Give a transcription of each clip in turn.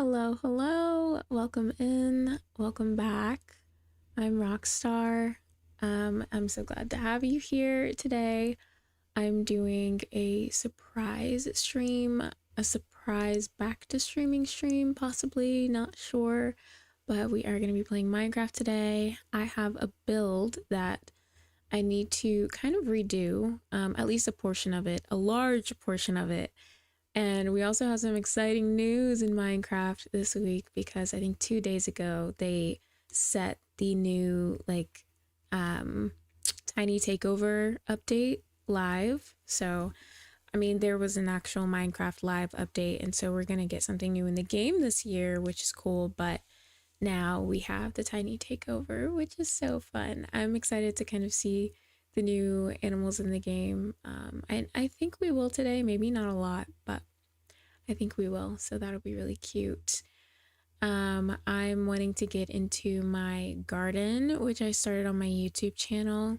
Hello, hello. Welcome in. Welcome back. I'm Rockstar. I'm so glad to have you here today. I'm doing a surprise stream, a surprise back to streaming stream, possibly, not sure, but we are going to be playing Minecraft today. I have a build that I need to kind of redo, at least a portion of it, a large portion of it. And we also have some exciting news in Minecraft this week because I think 2 days ago they set the new tiny takeover update live. So I mean there was an actual Minecraft live update, and so we're gonna get something new in the game this year, which is cool. But now we have the tiny takeover, which is so fun. I'm excited to kind of see the new animals in the game. I think we will today, maybe not a lot, but I think we will, so that'll be really cute. I'm wanting to get into my garden, which I started on my YouTube channel,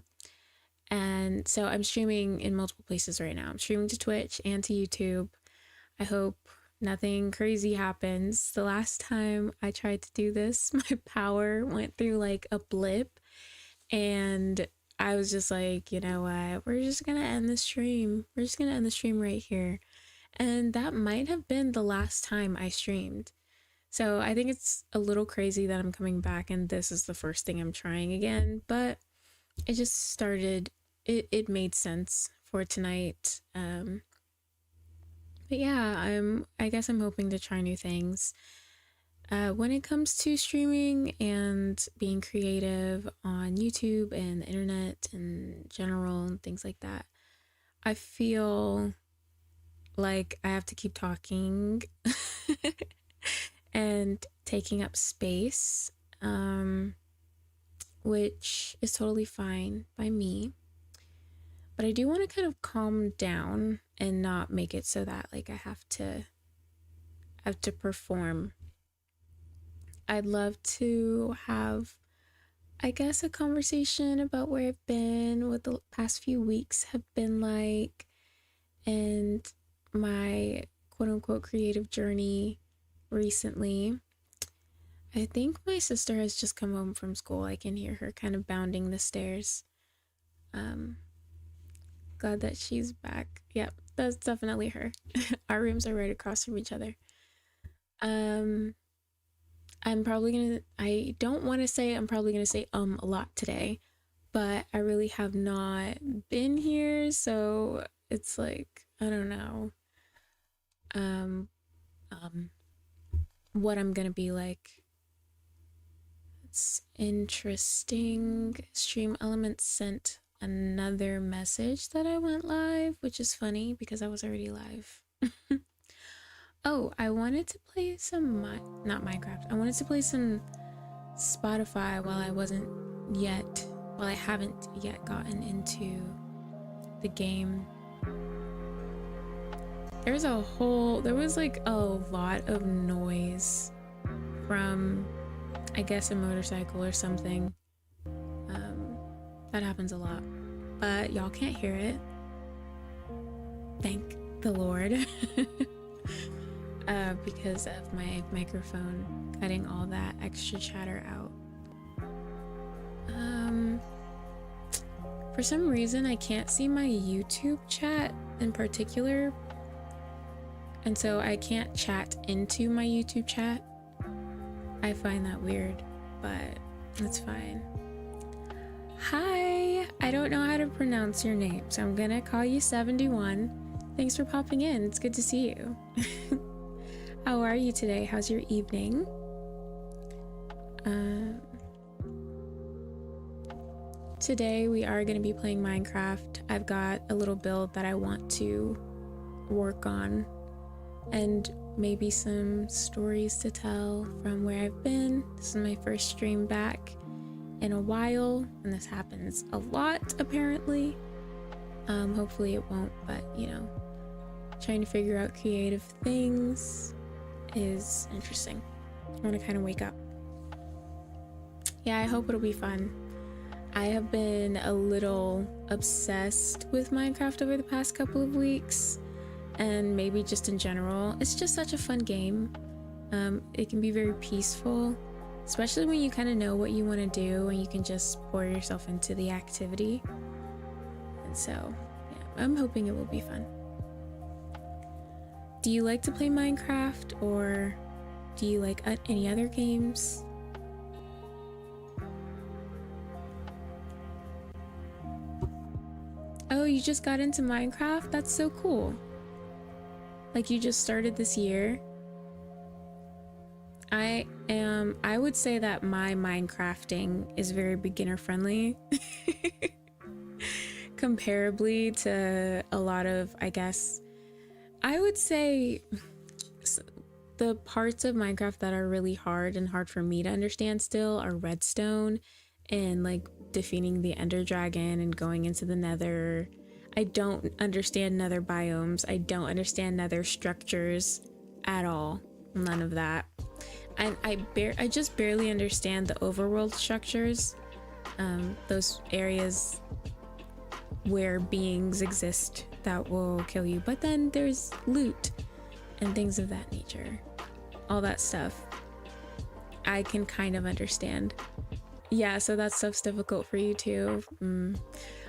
and so I'm streaming in multiple places right now. I'm streaming to Twitch and to YouTube. I hope nothing crazy happens. The last time I tried to do this, my power went through like a blip, and I was just like, you know what, we're just gonna end the stream. We're just gonna end the stream right here. And that might have been the last time I streamed. So I think it's a little crazy that I'm coming back and this is the first thing I'm trying again, but it just started, it made sense for tonight. But yeah, I guess I'm hoping to try new things. When it comes to streaming and being creative on YouTube and the internet in general and things like that, I feel like I have to keep talking and taking up space, which is totally fine by me. But I do want to kind of calm down and not make it so that like I have to perform. I'd love to have, I guess, a conversation about where I've been, what the past few weeks have been like, and my quote-unquote creative journey recently. I think my sister has just come home from school. I can hear her kind of bounding the stairs. Glad that she's back. Yep, that's definitely her. Our rooms are right across from each other. I'm probably gonna, I don't want to say, I'm probably gonna say a lot today, but I really have not been here, so it's like, I don't know what I'm gonna be like. It's interesting. Stream Elements sent another message that I went live, which is funny because I was already live. Oh, I wanted to play some not Minecraft. I wanted to play some Spotify while I haven't yet gotten into the game. There was like a lot of noise from, I guess, a motorcycle or something. That happens a lot, but y'all can't hear it. Thank the Lord. Because of my microphone cutting all that extra chatter out. For some reason I can't see my YouTube chat in particular, and so I can't chat into my YouTube chat. I find that weird, but that's fine. Hi, I don't know how to pronounce your name, so I'm gonna call you 71. Thanks for popping in. It's good to see you. How are you today? How's your evening? Today we are going to be playing Minecraft. I've got a little build that I want to work on, and maybe some stories to tell from where I've been. This is my first stream back in a while, and this happens a lot apparently. Hopefully it won't, but you know, trying to figure out creative things is interesting. I want to kind of wake up. Yeah, I hope it'll be fun. I have been a little obsessed with Minecraft over the past couple of weeks, and maybe just in general. It's just such a fun game. It can be very peaceful, especially when you kind of know what you want to do and you can just pour yourself into the activity. And so, yeah, I'm hoping it will be fun. Do you like to play Minecraft, or do you like any other games? Oh, you just got into Minecraft? That's so cool. Like you just started this year? I would say that my Minecrafting is very beginner friendly. Comparably to a lot of, I guess, I would say the parts of Minecraft that are really hard and hard for me to understand still are redstone and like defeating the Ender Dragon and going into the Nether. I don't understand Nether biomes. I don't understand Nether structures at all. None of that. And I just barely understand the overworld structures. Those areas where beings exist that will kill you. But then there's loot and things of that nature. All that stuff I can kind of understand. Yeah, so that stuff's difficult for you too.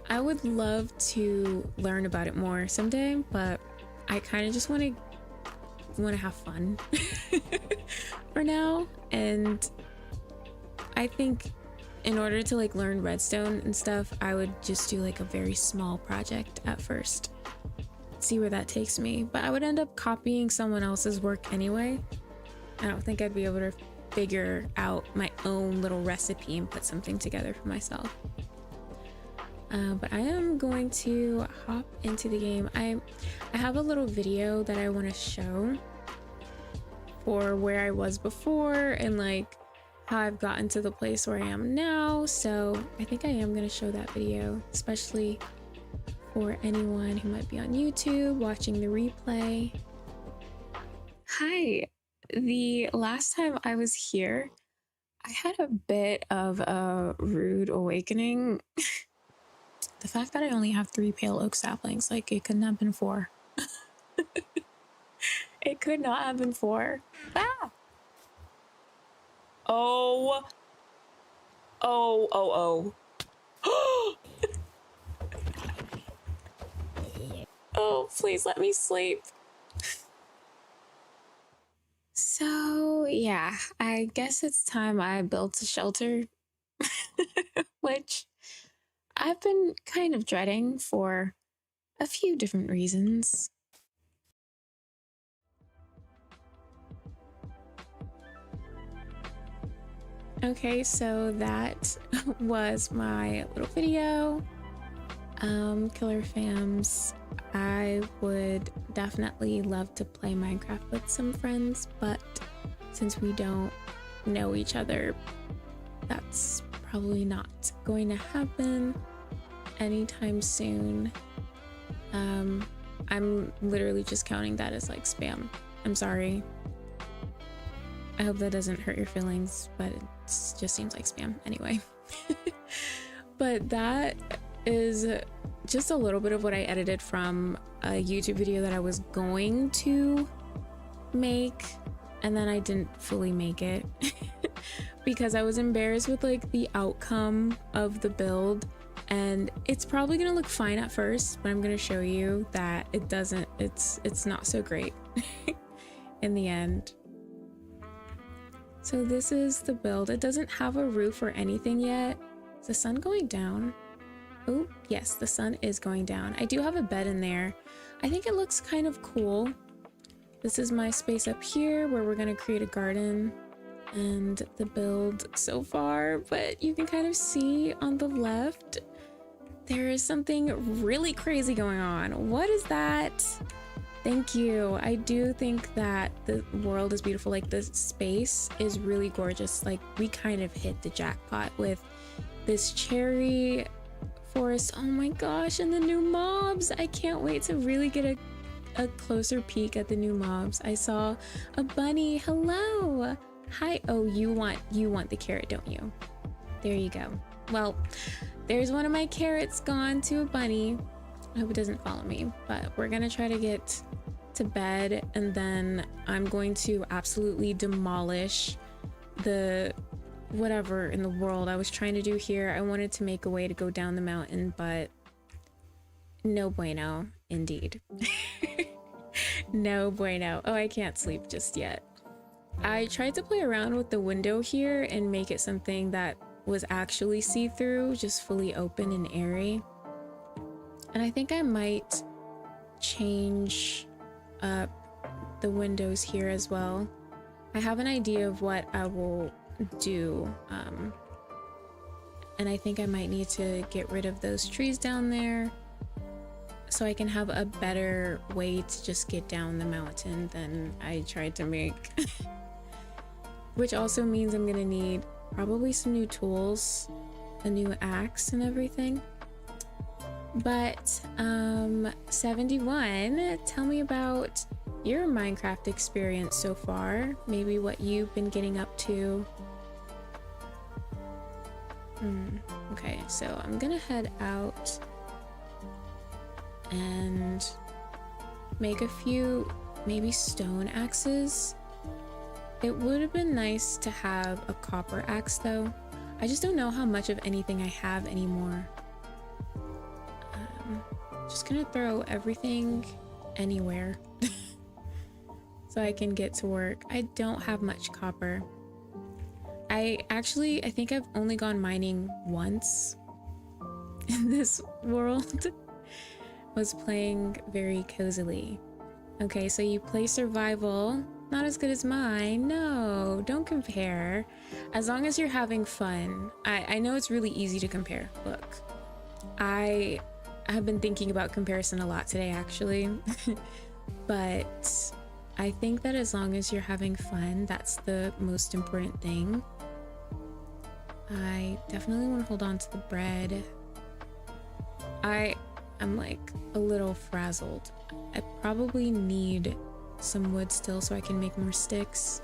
I would love to learn about it more someday, but I kind of just want to have fun for now. And I think in order to like learn redstone and stuff, I would just do like a very small project at first, see where that takes me. But I would end up copying someone else's work anyway. I don't think I'd be able to figure out my own little recipe and put something together for myself. But I am going to hop into the game. I have a little video that I want to show for where I was before and like how I've gotten to the place where I am now. So I think I am going to show that video, especially for anyone who might be on YouTube watching the replay. Hi. The last time I was here, I had a bit of a rude awakening. The fact that I only have 3 pale oak saplings, like it couldn't have been 4. It could not have been 4. Ah! Oh. Oh. Oh, please let me sleep. So, yeah, I guess it's time I built a shelter, which I've been kind of dreading for a few different reasons. Okay, so that was my little video. Killer fams, I would definitely love to play Minecraft with some friends, but since we don't know each other, that's probably not going to happen anytime soon. I'm literally just counting that as like spam. I'm sorry. I hope that doesn't hurt your feelings, but it just seems like spam anyway. But that is just a little bit of what I edited from a YouTube video that I was going to make, and then I didn't fully make it because I was embarrassed with like the outcome of the build. And it's probably gonna look fine at first, but I'm gonna show you that it doesn't, it's not so great in the end. So this is the build. It doesn't have a roof or anything yet. Is the sun going down? Oh, yes, the sun is going down. I do have a bed in there. I think it looks kind of cool. This is my space up here where we're gonna create a garden and the build so far, but you can kind of see on the left, there is something really crazy going on. What is that? Thank you. I do think that the world is beautiful. Like the space is really gorgeous. Like we kind of hit the jackpot with this cherry forest. Oh my gosh, and the new mobs. I can't wait to really get a closer peek at the new mobs. I saw a bunny. Hello. Hi. Oh, you want the carrot, don't you? There you go. Well, there's one of my carrots gone to a bunny. I hope it doesn't follow me, but we're gonna try to get to bed, and then I'm going to absolutely demolish the whatever in the world I was trying to do here. I wanted to make a way to go down the mountain, but no bueno, indeed. No bueno. Oh, I can't sleep just yet. I tried to play around with the window here and make it something that was actually see-through, just fully open and airy. And I think I might change up the windows here as well. I have an idea of what I will do, and I think I might need to get rid of those trees down there so I can have a better way to just get down the mountain than I tried to make. Which also means I'm gonna need probably some new tools, a new axe and everything. But 71, tell me about your Minecraft experience so far, maybe what you've been getting up to. Okay, so I'm gonna head out and make a few maybe stone axes. It would have been nice to have a copper axe though. I just don't know how much of anything I have anymore. Just gonna throw everything anywhere so I can get to work. I don't have much copper. I think I've only gone mining once in this world. Was playing very cozily. Okay, so you play survival. Not as good as mine. No, don't compare. As long as you're having fun. I know it's really easy to compare. Look, I have been thinking about comparison a lot today, actually. But I think that as long as you're having fun, that's the most important thing. I definitely want to hold on to the bread. I'm like a little frazzled. I probably need some wood still so I can make more sticks.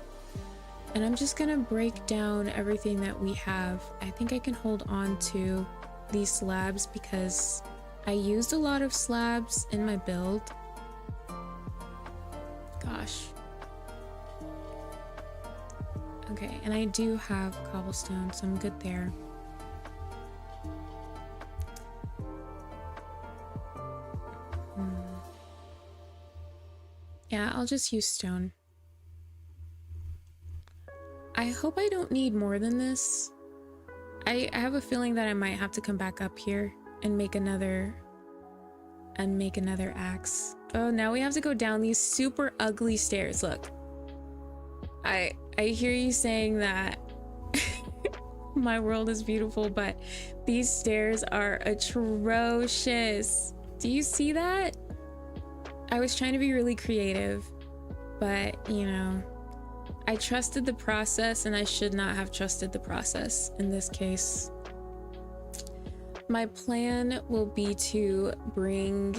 And I'm just gonna break down everything that we have. I think I can hold on to these slabs because I used a lot of slabs in my build. Gosh. Okay, and I do have cobblestone, so I'm good there. Yeah, I'll just use stone. I hope I don't need more than this. I have a feeling that I might have to come back up here and make another axe. Oh, now we have to go down these super ugly stairs. Look. I hear you saying that my world is beautiful, but these stairs are atrocious. Do you see that? I was trying to be really creative, but you know, I trusted the process and I should not have trusted the process in this case. My plan will be to bring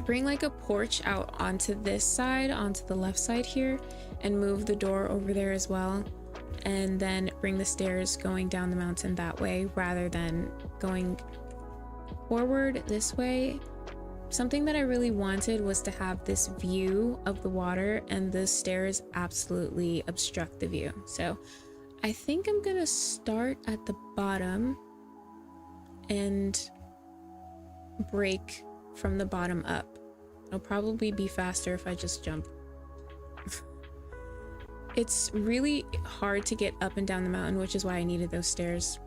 like a porch out onto this side, onto the left side here, and move the door over there as well, and then bring the stairs going down the mountain that way rather than going forward this way. Something that I really wanted was to have this view of the water, and the stairs absolutely obstruct the view. So I think I'm gonna start at the bottom and break from the bottom up. It'll probably be faster if I just jump. It's really hard to get up and down the mountain, which is why I needed those stairs.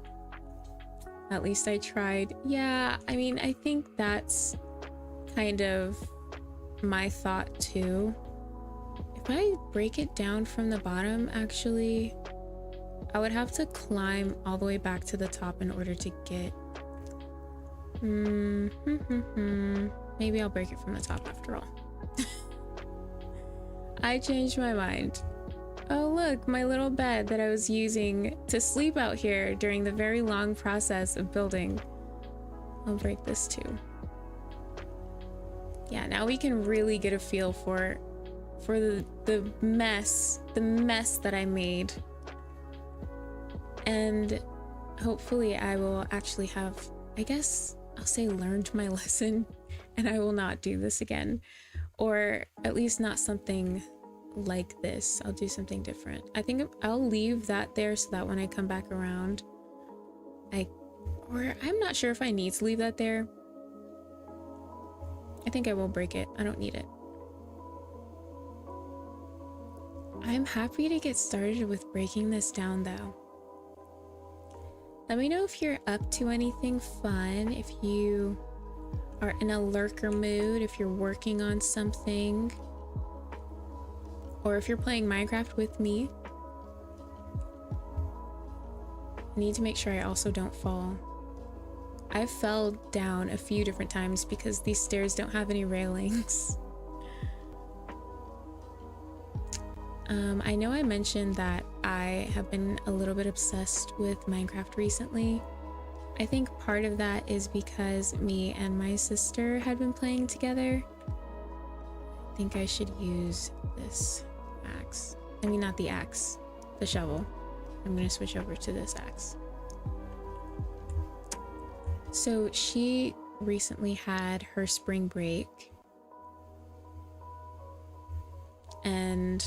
At least I tried. Yeah, I mean, I think that's kind of my thought too. If I break it down from the bottom, actually, I would have to climb all the way back to the top in order to get... Maybe I'll break it from the top after all. I changed my mind. Oh look, my little bed that I was using to sleep out here during the very long process of building. I'll break this too. Yeah, now we can really get a feel for the mess that I made. And hopefully I will actually have, I guess, I'll say learned my lesson and I will not do this again. Or at least not something like this. I'll do something different. I think I'll leave that there so that when I come back around, I'm not sure if I need to leave that there. I think I will break it. I don't need it. I'm happy to get started with breaking this down though. Let me know if you're up to anything fun, if you are in a lurker mood, if you're working on something, or if you're playing Minecraft with me. I need to make sure I also don't fall. I fell down a few different times because these stairs don't have any railings. I know I mentioned that I have been a little bit obsessed with Minecraft recently. I think part of that is because me and my sister had been playing together. I think I should use this axe. I mean, not the axe, the shovel. I'm gonna switch over to this axe. So she recently had her spring break. And,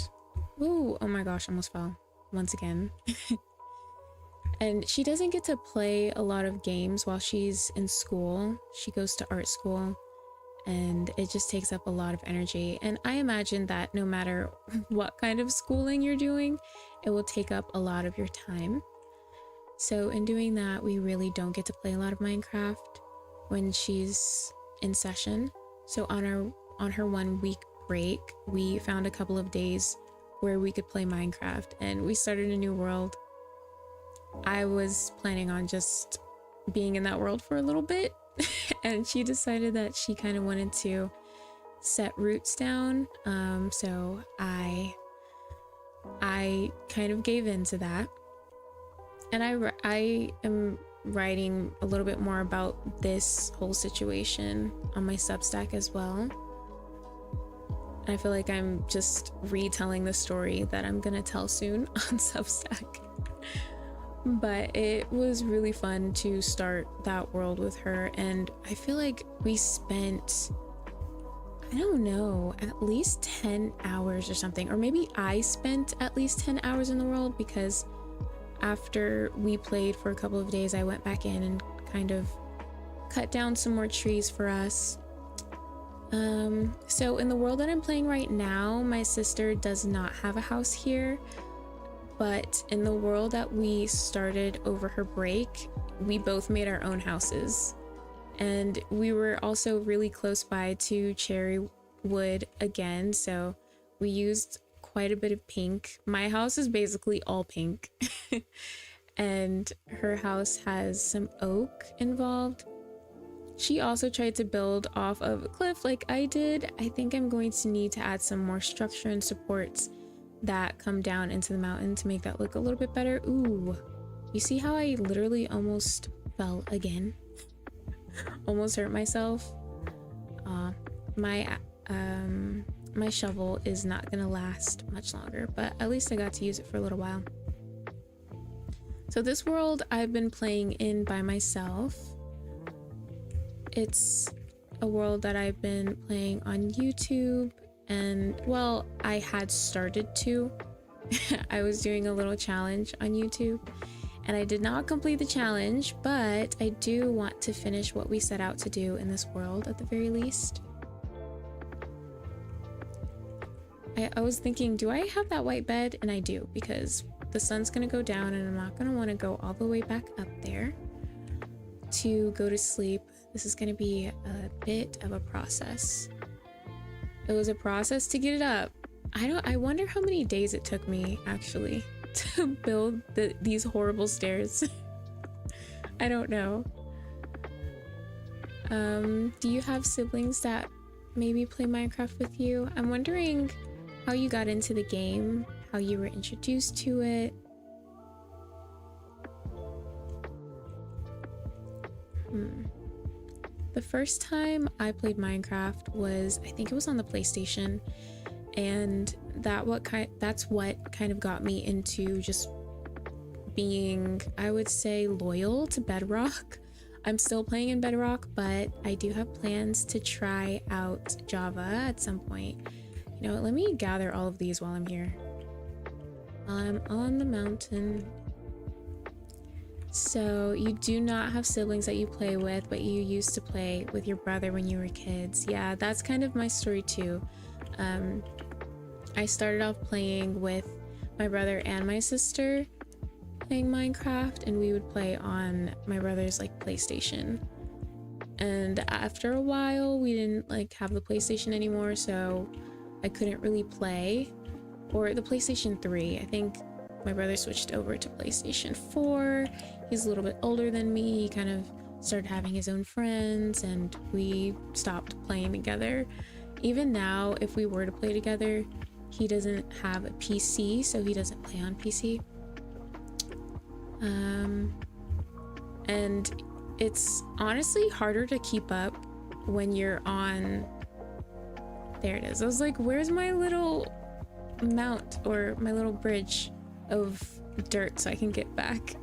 ooh, oh my gosh, almost fell once again. And she doesn't get to play a lot of games while she's in school. She goes to art school and it just takes up a lot of energy. And I imagine that no matter what kind of schooling you're doing, it will take up a lot of your time. So in doing that, we really don't get to play a lot of Minecraft when she's in session. So on her 1 week break, we found a couple of days where we could play Minecraft and we started a new world. I was planning on just being in that world for a little bit and she decided that she kind of wanted to set roots down. So I kind of gave in to that. And I am writing a little bit more about this whole situation on my Substack as well. I feel like I'm just retelling the story that I'm gonna tell soon on Substack. But it was really fun to start that world with her, and I feel like we spent, I don't know, at least 10 hours or something, or maybe I spent at least 10 hours in the world, because after we played for a couple of days, I went back in and kind of cut down some more trees for us. So in the world that I'm playing right now, my sister does not have a house here. But in the world that we started over her break, we both made our own houses. And we were also really close by to cherry wood again, so we used quite a bit of pink. My house is basically all pink. And her house has some oak involved. She also tried to build off of a cliff like I did. I think I'm going to need to add some more structure and supports that come down into the mountain to make that look a little bit better. Ooh, you see how I literally almost fell again? Almost hurt myself. My shovel is not gonna last much longer, but at least I got to use it for a little while. So this world I've been playing in by myself. It's a world that I've been playing on YouTube. And well, I had started to. I was doing a little challenge on YouTube and I did not complete the challenge, but I do want to finish what we set out to do in this world at the very least. I was thinking, do I have that white bed? And I do, because the sun's gonna go down and I'm not gonna want to go all the way back up there to go to sleep. This is gonna be a bit of a process. It was a process to get it up. I wonder how many days it took me actually to build these horrible stairs. I don't know. Do you have siblings that maybe play Minecraft with you? I'm wondering how you got into the game, how you were introduced to it. The first time I played Minecraft was, I think it was on the PlayStation, and that's what kind of got me into just being, I would say, loyal to Bedrock. I'm still playing in Bedrock, but I do have plans to try out Java at some point. You know what, let me gather all of these while I'm here. I'm on the mountain. So you do not have siblings that you play with, but you used to play with your brother when you were kids. Yeah, that's kind of my story too. I started off playing with my brother and my sister, playing Minecraft, and we would play on my brother's like PlayStation. And after a while, we didn't like have the PlayStation anymore, so I couldn't really play. Or the PlayStation 3, I think my brother switched over to PlayStation 4. He's a little bit older than me. He kind of started having his own friends, and we stopped playing together. Even now, if we were to play together, he doesn't have a PC, so he doesn't play on PC. And it's honestly harder to keep up when you're on... There it is. I was like, where's my little mount or my little bridge of dirt so I can get back?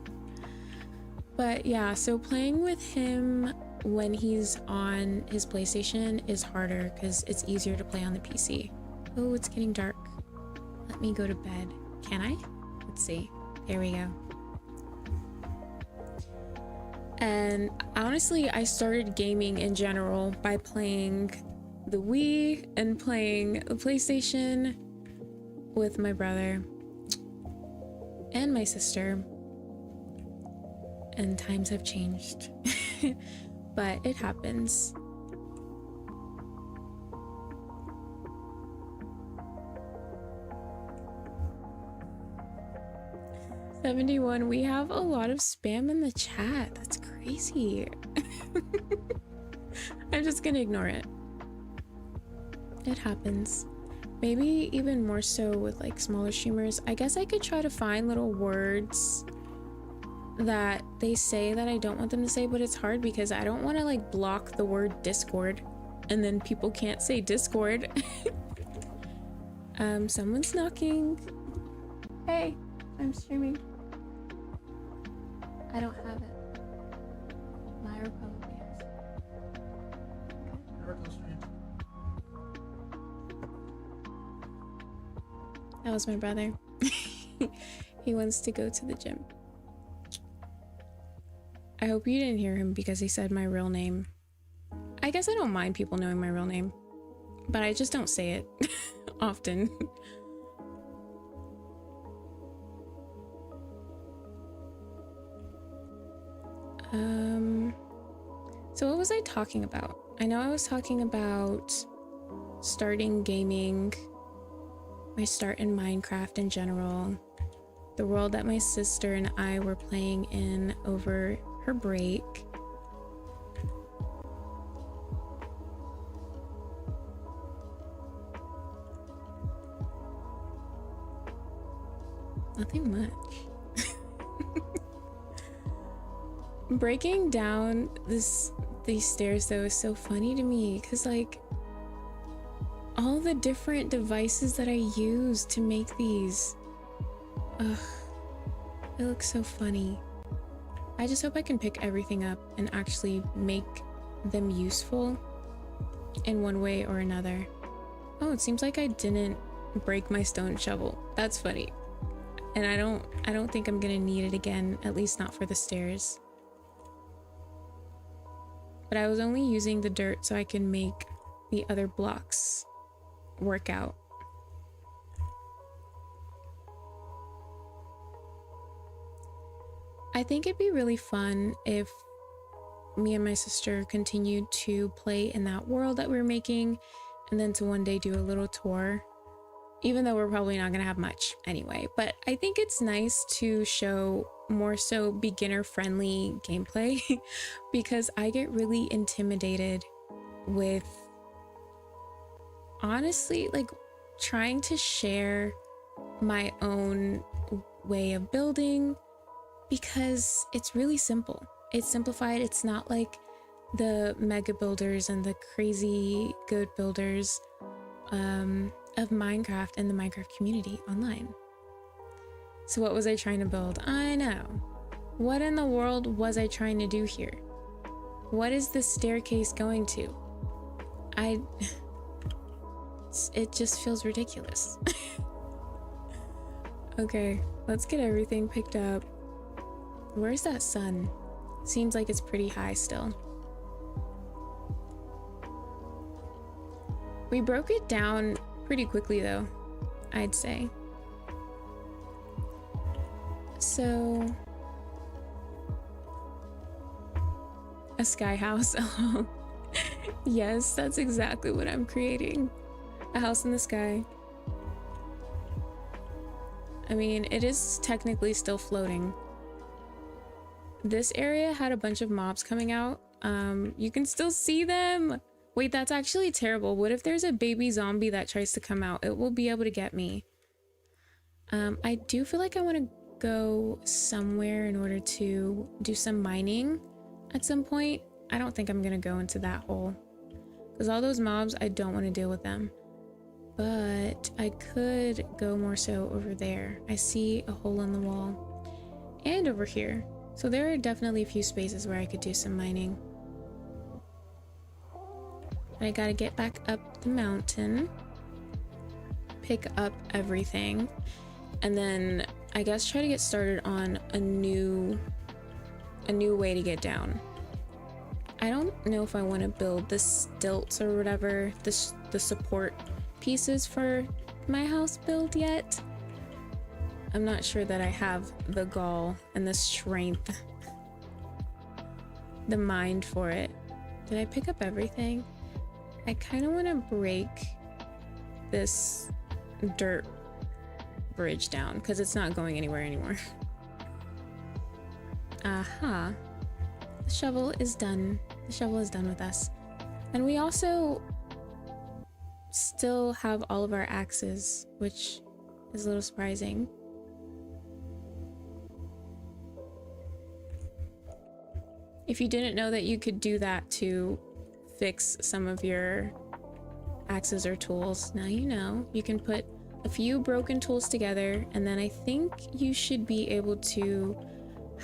But yeah, so playing with him when he's on his PlayStation is harder because it's easier to play on the PC. Oh, it's getting dark. Let me go to bed. Can I? Let's see. There we go. And honestly, I started gaming in general by playing the Wii and playing the PlayStation with my brother and my sister. And times have changed. But it happens. $71. We have a lot of spam in the chat. That's crazy. I'm just gonna ignore it. It happens. Maybe even more so with like smaller streamers. I guess I could try to find little words that they say that I don't want them to say, but it's hard because I don't want to like block the word Discord and then people can't say Discord. Someone's knocking. Hey, I'm streaming. I don't have it. Myra probably has it. That was my brother. He wants to go to the gym. I hope you didn't hear him because he said my real name. I guess I don't mind people knowing my real name, but I just don't say it often. So what was I talking about? I know I was talking about starting gaming, my start in Minecraft in general, the world that my sister and I were playing in over her break. Nothing much. Breaking down these stairs though is so funny to me because like all the different devices that I use to make these, ugh, it looks so funny. I just hope I can pick everything up and actually make them useful in one way or another. Oh, it seems like I didn't break my stone shovel. That's funny. And I don't think I'm gonna need it again, at least not for the stairs. But I was only using the dirt so I can make the other blocks work out. I think it'd be really fun if me and my sister continued to play in that world that we're making and then to one day do a little tour, even though we're probably not gonna have much anyway. But I think it's nice to show more so beginner friendly gameplay because I get really intimidated with honestly like trying to share my own way of building because it's really simple. It's simplified. It's not like the mega builders and the crazy good builders of Minecraft and the Minecraft community online. So what was I trying to build? I know. What in the world was I trying to do here? What is this staircase going to? It just feels ridiculous. Okay, let's get everything picked up. Where's that sun? Seems like it's pretty high still. We broke it down pretty quickly though, I'd say. So, a sky house. Yes, that's exactly what I'm creating. A house in the sky. I mean, it is technically still floating. This area had a bunch of mobs coming out. You can still see them. Wait, that's actually terrible. What if there's a baby zombie that tries to come out? It will be able to get me. I do feel like I want to go somewhere in order to do some mining at some point. I don't think I'm gonna go into that hole because all those mobs, I don't want to deal with them. But I could go more so over there. I see a hole in the wall and over here. So there are definitely a few spaces where I could do some mining. I gotta get back up the mountain, pick up everything, and then I guess try to get started on a new way to get down. I don't know if I want to build the stilts or whatever, the support pieces for my house build yet. I'm not sure that I have the gall and the strength, the mind for it. Did I pick up everything? I kind of want to break this dirt bridge down because it's not going anywhere anymore. Aha. The shovel is done. The shovel is done with us. And we also still have all of our axes, which is a little surprising. If you didn't know that you could do that to fix some of your axes or tools, now you know. You can put a few broken tools together, and then I think you should be able to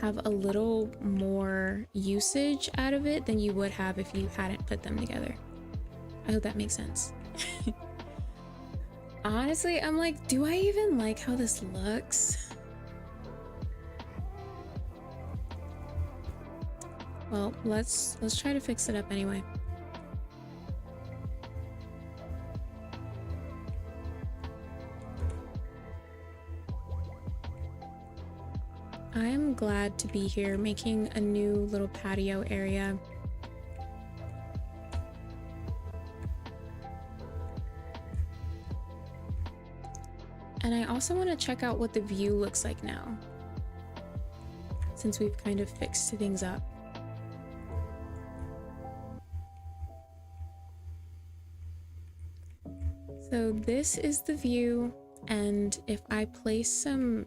have a little more usage out of it than you would have if you hadn't put them together. I hope that makes sense. Honestly, I'm like, do I even like how this looks? Well, let's try to fix it up anyway. I'm glad to be here making a new little patio area. And I also want to check out what the view looks like now, since we've kind of fixed things up. So this is the view, and if I place some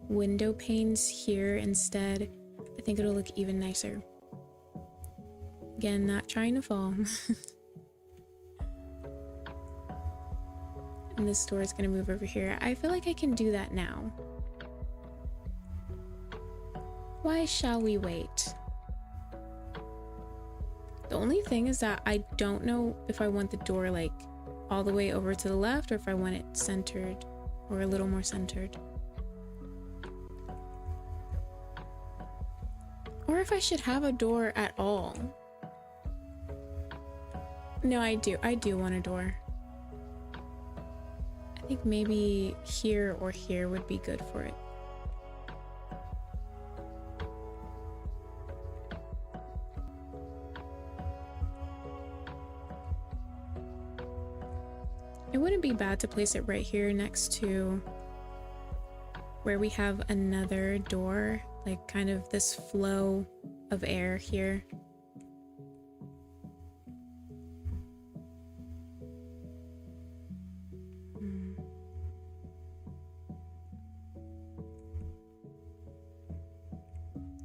window panes here instead, I think it'll look even nicer. Again, not trying to fall. And this door is gonna move over here. I feel like I can do that now. Why shall we wait? The only thing is that I don't know if I want the door like all the way over to the left or if I want it centered or a little more centered. Or if I should have a door at all. No, I do want a door. I think maybe here or here would be good for it. It wouldn't be bad to place it right here next to where we have another door, like kind of this flow of air here.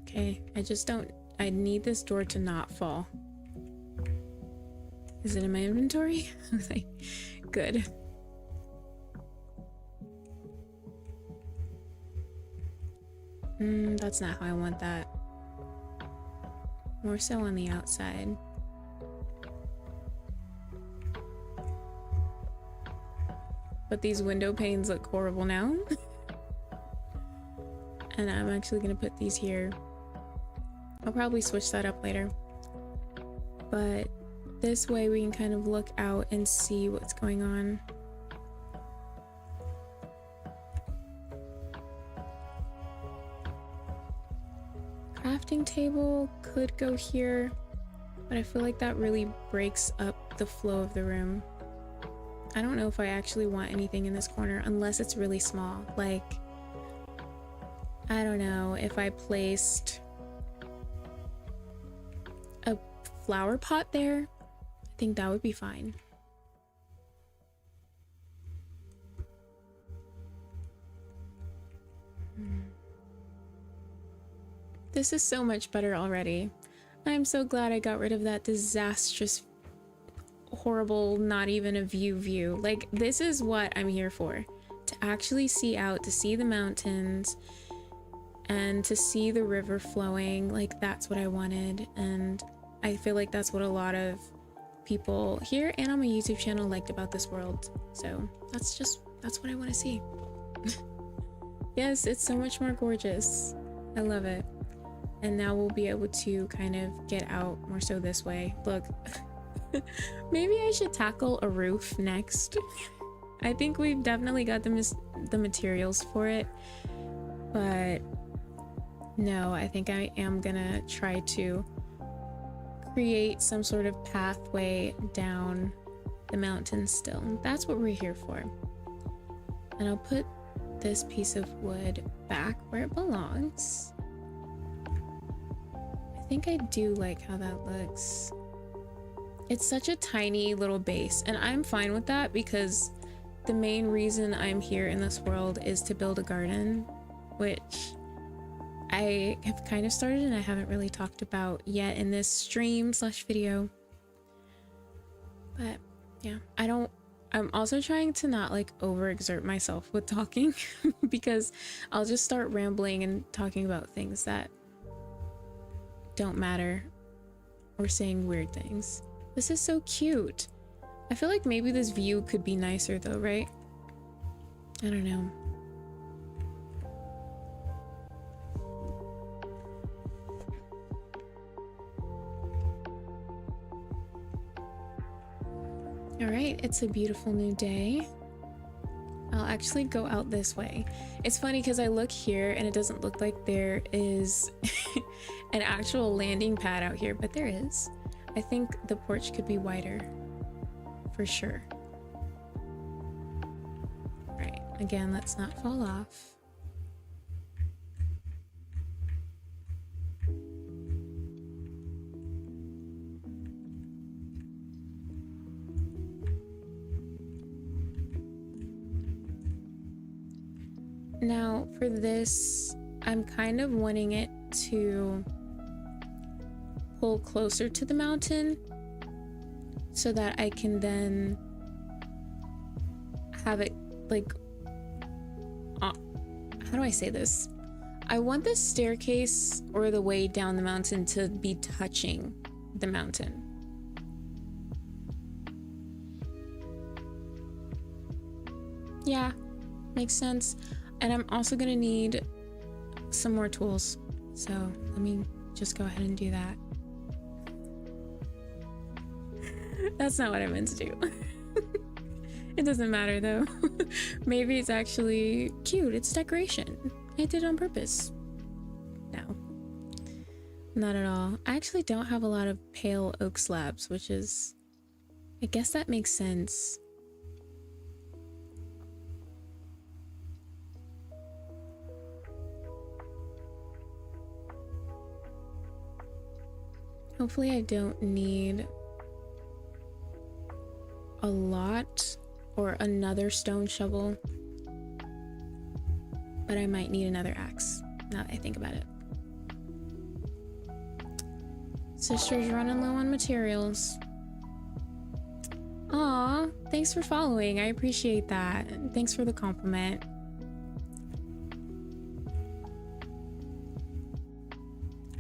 Okay, I need this door to not fall. Is it in my inventory? I was like, good. That's not how I want that. more so on the outside. But these window panes look horrible now. And I'm actually gonna put these here. I'll probably switch that up later. But this way we can kind of look out and see what's going on. Crafting table could go here, but I feel like that really breaks up the flow of the room. I don't know if I actually want anything in this corner unless it's really small. Like, I don't know, if I placed a flower pot there, I think that would be fine. This is so much better already. I'm so glad I got rid of that disastrous, horrible, not even a view. Like, this is what I'm here for. To actually see out, to see the mountains, and to see the river flowing. Like, that's what I wanted. And I feel like that's what a lot of people here and on my YouTube channel liked about this world. So that's what I want to see. Yes, it's so much more gorgeous. I love it. And now we'll be able to kind of get out more so this way. Look, maybe I should tackle a roof next. I think we've definitely got the materials for it, but no, I think I am gonna try to create some sort of pathway down the mountain still. That's what we're here for. And I'll put this piece of wood back where it belongs. I think I do like how that looks. It's such a tiny little base, and I'm fine with that because the main reason I'm here in this world is to build a garden, which I have kind of started and I haven't really talked about yet in this stream / video. But yeah, I'm also trying to not like overexert myself with talking because I'll just start rambling and talking about things that don't matter or saying weird things. This is so cute. I feel like maybe this view could be nicer though, right? I don't know. All right, it's a beautiful new day. I'll actually go out this way. It's funny because I look here and it doesn't look like there is an actual landing pad out here, but there is. I think the porch could be wider, for sure. Right, again, let's not fall off. Now for this, I'm kind of wanting it to pull closer to the mountain so that I can then have it like, how do I say this? I want this staircase or the way down the mountain to be touching the mountain. Yeah, makes sense. And I'm also gonna need some more tools. So let me just go ahead and do that. That's not what I meant to do. It doesn't matter though. Maybe it's actually cute. It's decoration. I did it on purpose. No, not at all. I actually don't have a lot of pale oak slabs, which is, I guess that makes sense. Hopefully I don't need a lot or another stone shovel, but I might need another axe now that I think about it. Sister's running low on materials. Aw, thanks for following. I appreciate that. Thanks for the compliment.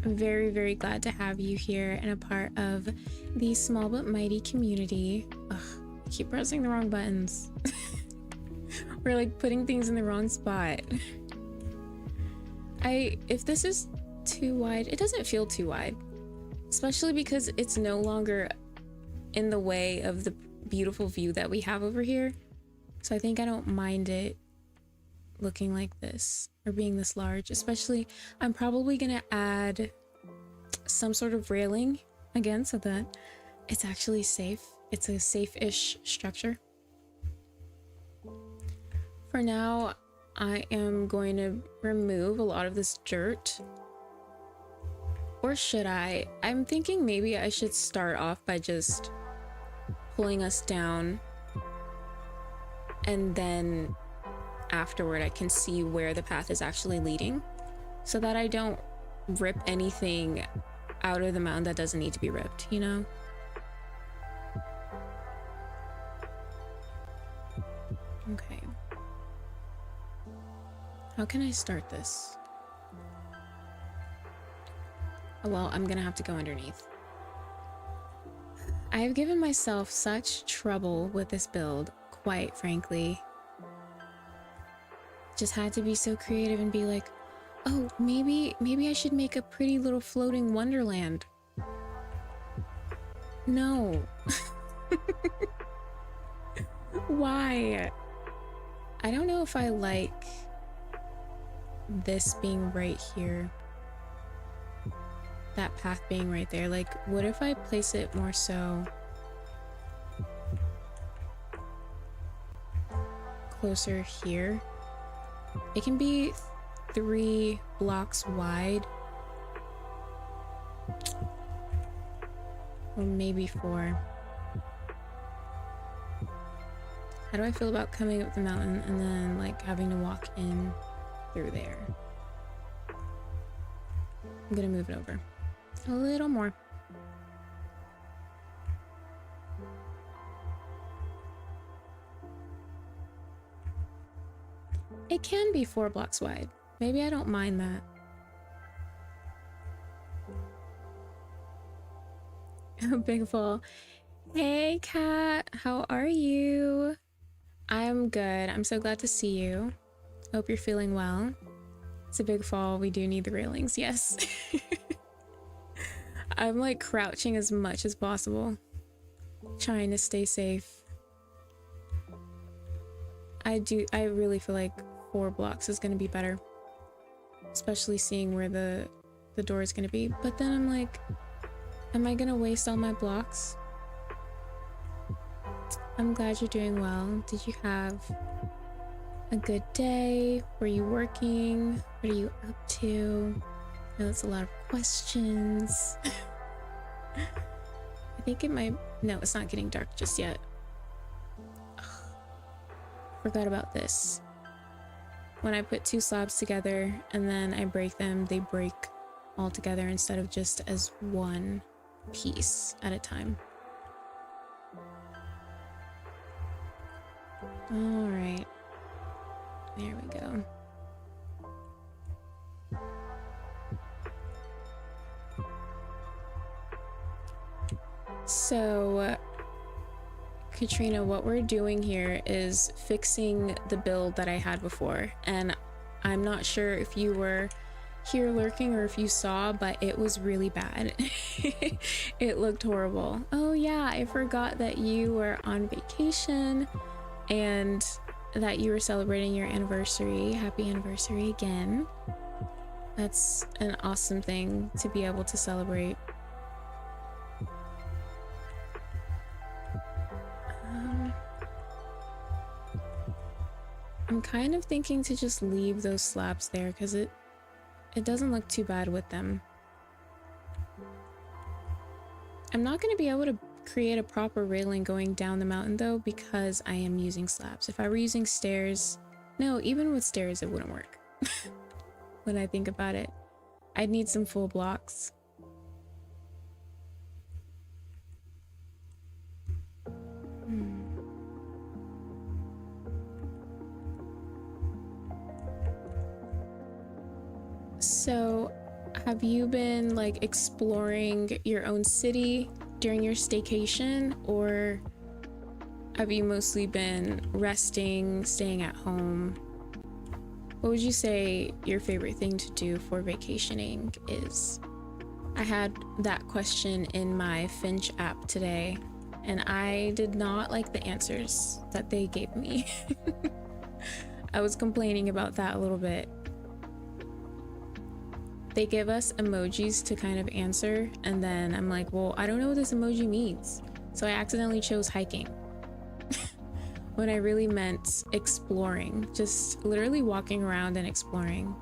I'm very, very glad to have you here and a part of the small but mighty community. Ugh, I keep pressing the wrong buttons. We're like putting things in the wrong spot. If this is too wide, it doesn't feel too wide, especially because it's no longer in the way of the beautiful view that we have over here. So I think I don't mind it looking like this or being this large. Especially, I'm probably gonna add some sort of railing again so that it's actually safe. It's a safe-ish structure. For now, I am going to remove a lot of this dirt. Or should I? I'm thinking maybe I should start off by just pulling us down, and then afterward I can see where the path is actually leading, so that I don't rip anything out of the mountain that doesn't need to be ripped, you know? Okay. How can I start this? Well, I'm gonna have to go underneath. I have given myself such trouble with this build, quite frankly. Just had to be so creative and be like, oh, maybe I should make a pretty little floating wonderland. No. Why? I don't know if I like this being right here. That path being right there. Like, what if I place it more so closer here? It can be 3 blocks wide, or maybe 4. How do I feel about coming up the mountain and then like having to walk in through there? I'm gonna move it over a little more. It can be 4 blocks wide. Maybe I don't mind that. Big fall. Hey cat, how are you? I'm good. I'm so glad to see you. Hope you're feeling well. It's a big fall. We do need the railings, yes. I'm like crouching as much as possible, trying to stay safe. I really feel like 4 blocks is gonna be better, especially seeing where the door is gonna be. But then I'm like, am I gonna waste all my blocks? I'm glad you're doing well. Did you have a good day? Were you working? What are you up to? I know that's a lot of questions. I think it might... No, it's not getting dark just yet. Ugh. Forgot about this. When I put 2 slabs together and then I break them, they break all together instead of just as one piece at a time. All right. There we go. So, Katrina, what we're doing here is fixing the build that I had before. And I'm not sure if you were here lurking or if you saw, but it was really bad. It looked horrible. Oh yeah, I forgot that you were on vacation and that you were celebrating your anniversary. Happy anniversary again. That's an awesome thing to be able to celebrate. I'm kind of thinking to just leave those slabs there because it doesn't look too bad with them. I'm not going to be able to create a proper railing going down the mountain though because I am using slabs. If I were using stairs, no, even with stairs it wouldn't work. When I think about it, I'd need some full blocks. So have you been like exploring your own city during your staycation, or have you mostly been resting, staying at home? What would you say your favorite thing to do for vacationing is? I had that question in my Finch app today, and I did not like the answers that they gave me. I was complaining about that a little bit. They give us emojis to kind of answer, and then I'm like, well, I don't know what this emoji means. So I accidentally chose hiking when I really meant exploring, just literally walking around and exploring.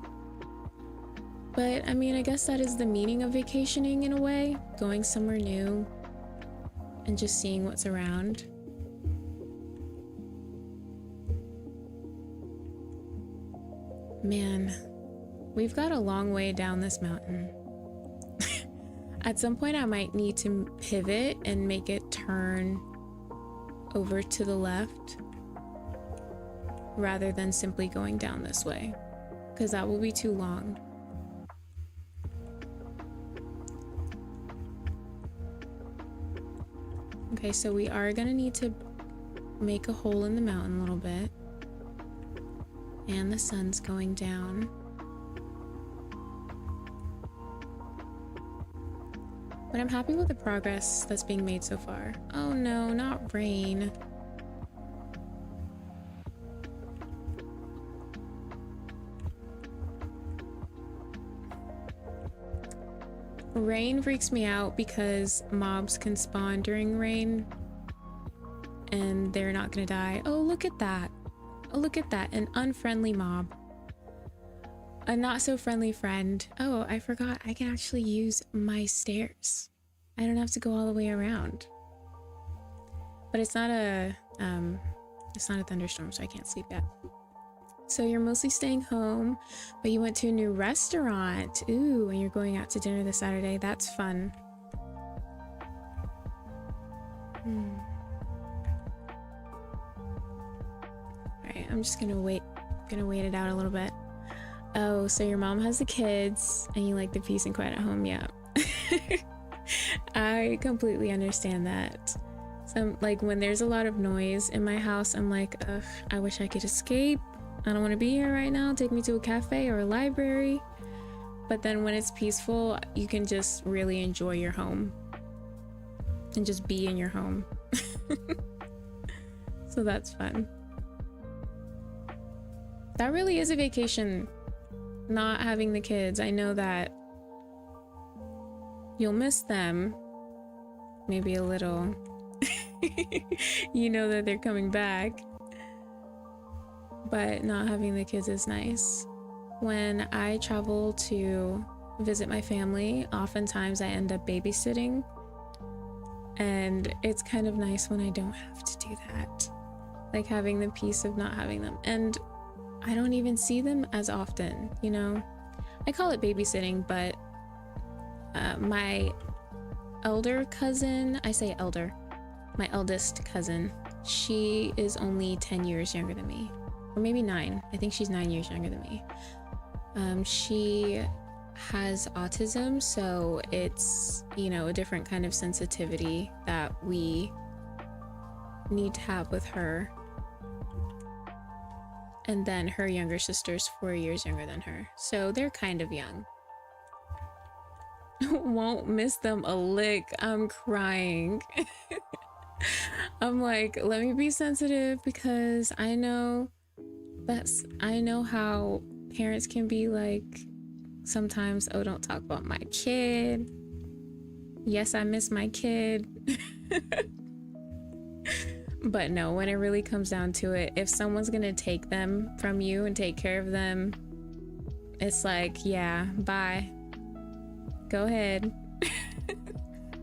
But I mean, I guess that is the meaning of vacationing in a way, going somewhere new and just seeing what's around. Man, we've got a long way down this mountain. At some point I might need to pivot and make it turn over to the left rather than simply going down this way, because that will be too long. Okay, so we are gonna need to make a hole in the mountain a little bit. And the sun's going down. But I'm happy with the progress that's being made so far. Oh no, not rain. Rain freaks me out because mobs can spawn during rain and they're not gonna die. Oh, look at that. Oh, look at that. An unfriendly mob. A not so friendly friend. Oh, I forgot. I can actually use my stairs. I don't have to go all the way around. But it's not a thunderstorm, so I can't sleep yet. So you're mostly staying home, but you went to a new restaurant. Ooh, and you're going out to dinner this Saturday. That's fun. Alright, I'm just gonna wait it out a little bit. Oh, so your mom has the kids and you like the peace and quiet at home. Yeah. I completely understand that. So like when there's a lot of noise in my house, I'm like, ugh, I wish I could escape. I don't want to be here right now. Take me to a cafe or a library. But then when it's peaceful, you can just really enjoy your home and just be in your home. So that's fun. That really is a vacation, not having the kids. I know that you'll miss them, maybe a little. You know that they're coming back. But not having the kids is nice. When I travel to visit my family, oftentimes I end up babysitting. And it's kind of nice when I don't have to do that. Like having the peace of not having them. And I don't even see them as often, you know? I call it babysitting, but my elder cousin, I say elder, my eldest cousin, she is only 10 years younger than me. Or maybe 9. I think she's 9 years younger than me. She has autism, so it's, you know, a different kind of sensitivity that we need to have with her. And then her younger sister's 4 years younger than her, so they're kind of young. Won't miss them a lick. I'm crying. I'm like, let me be sensitive because I know how parents can be like sometimes, oh, don't talk about my kid. Yes, I miss my kid. But no, when it really comes down to it, if someone's gonna take them from you and take care of them, it's like, yeah, bye. Go ahead.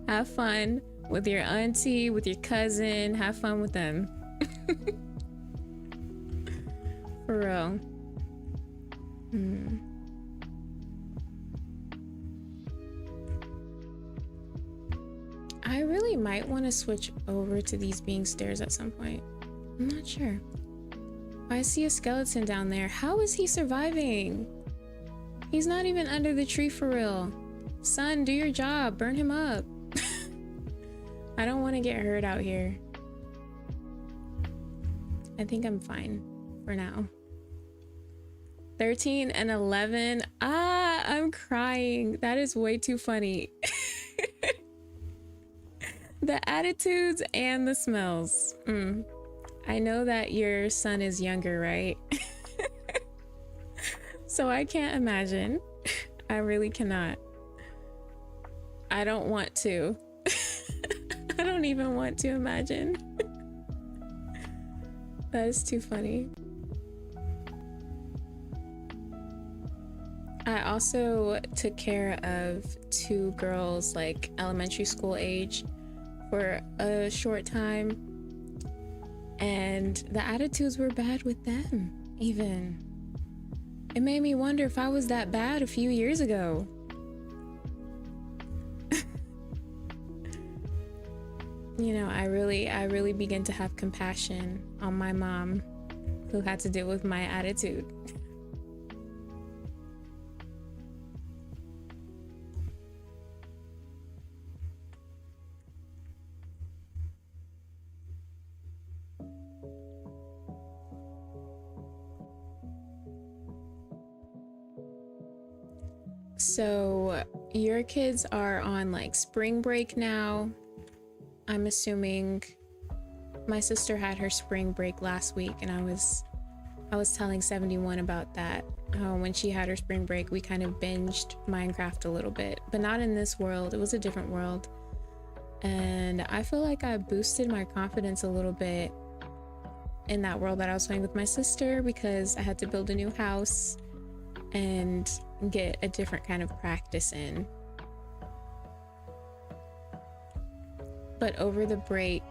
Have fun with your auntie, with your cousin. Have fun with them. For real. I really might want to switch over to these being stairs at some point. I'm not sure. I see a skeleton down there. How is he surviving? He's not even under the tree for real. Son, do your job. Burn him up. I don't want to get hurt out here. I think I'm fine for now. 13 and 11. Ah, I'm crying. That is way too funny. The attitudes and the smells. I know that your son is younger, right? So I can't imagine. I really cannot. I don't want to. I don't even want to imagine. That is too funny. I also took care of 2 girls, like elementary school age, for a short time, and the attitudes were bad with them. Even it made me wonder if I was that bad a few years ago. You know, I really begin to have compassion on my mom, who had to deal with my attitude. So your kids are on like spring break now. I'm assuming. My sister had her spring break last week, and I was telling 71 about that. When she had her spring break, we kind of binged Minecraft a little bit, but not in this world. It was a different world. And I feel like I boosted my confidence a little bit in that world that I was playing with my sister, because I had to build a new house and get a different kind of practice in. But over the break,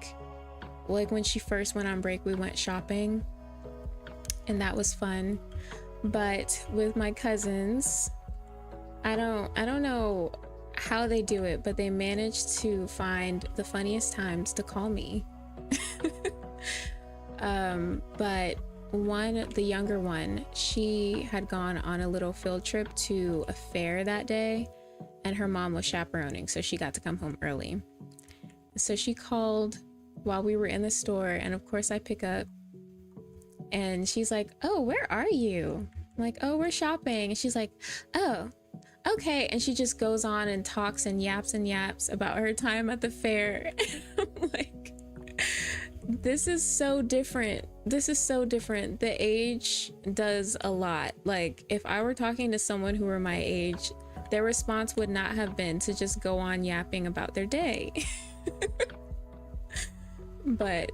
like when she first went on break, we went shopping, and that was fun. But with my cousins, I don't know how they do it, but they managed to find the funniest times to call me. But the younger one, she had gone on a little field trip to a fair that day, and her mom was chaperoning, so she got to come home early. So she called while we were in the store, and of course I pick up, and she's like, "Oh, where are you?" I'm like, "Oh, we're shopping." And she's like, "Oh, okay." And she just goes on and talks and yaps about her time at the fair. I'm like, this is so different. The age does a lot. Like, if I were talking to someone who were my age, their response would not have been to just go on yapping about their day. But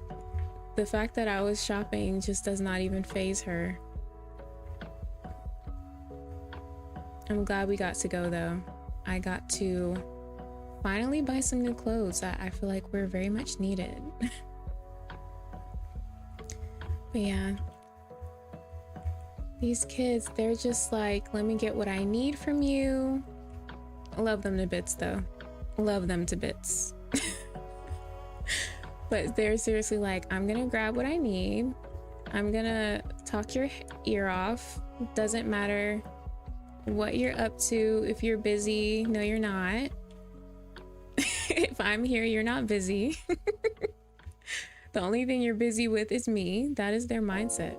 the fact that I was shopping just does not even faze her. I'm glad we got to go though. I got to finally buy some new clothes that I feel like were very much needed. But yeah, these kids, they're just like, let me get what I need from you. I love them to bits though. Love them to bits. But they're seriously like, I'm gonna grab what I need. I'm gonna talk your ear off. Doesn't matter what you're up to. If you're busy, no, you're not. If I'm here, you're not busy. The only thing you're busy with is me. That is their mindset.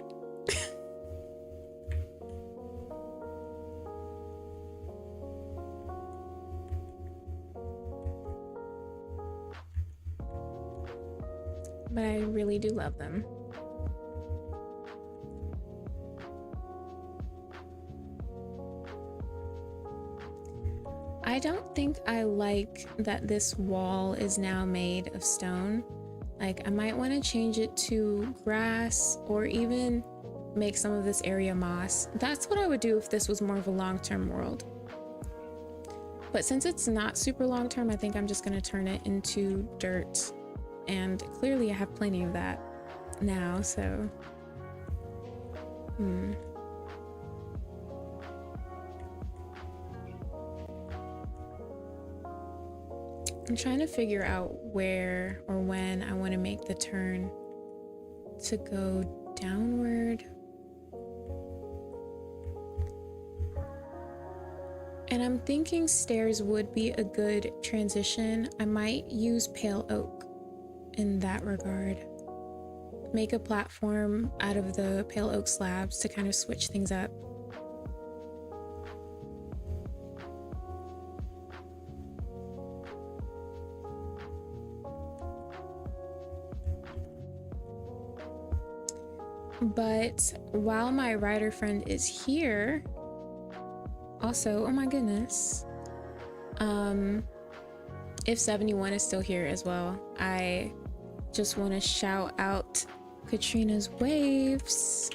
But I really do love them. I don't think I like that this wall is now made of stone. Like, I might want to change it to grass, or even make some of this area moss. That's what I would do if this was more of a long-term world. But since it's not super long-term, I think I'm just going to turn it into dirt. And clearly I have plenty of that now, so I'm trying to figure out where or when I want to make the turn to go downward. And I'm thinking stairs would be a good transition. I might use pale oak in that regard. Make a platform out of the pale oak slabs to kind of switch things up. But while my writer friend is here, also, oh my goodness, if 71 is still here as well, I just want to shout out Katrina's Waves.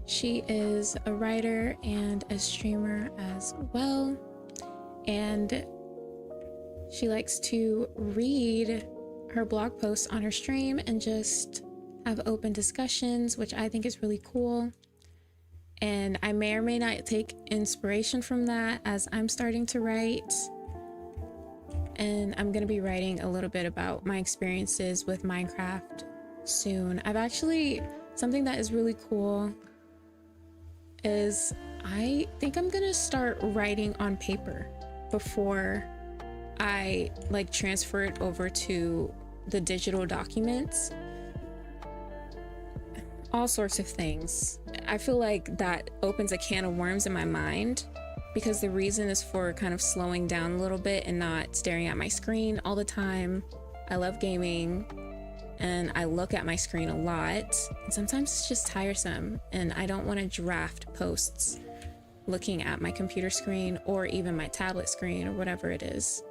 She is a writer and a streamer as well, and she likes to read her blog posts on her stream and just have open discussions, which I think is really cool. And I may or may not take inspiration from that as I'm starting to write. And I'm going to be writing a little bit about my experiences with Minecraft soon. I've actually, something that is really cool is I think I'm going to start writing on paper before I like transfer it over to the digital documents. All sorts of things. I feel like that opens a can of worms in my mind, because the reason is for kind of slowing down a little bit and not staring at my screen all the time. I love gaming and I look at my screen a lot, and sometimes it's just tiresome, and I don't want to draft posts looking at my computer screen or even my tablet screen or whatever it is.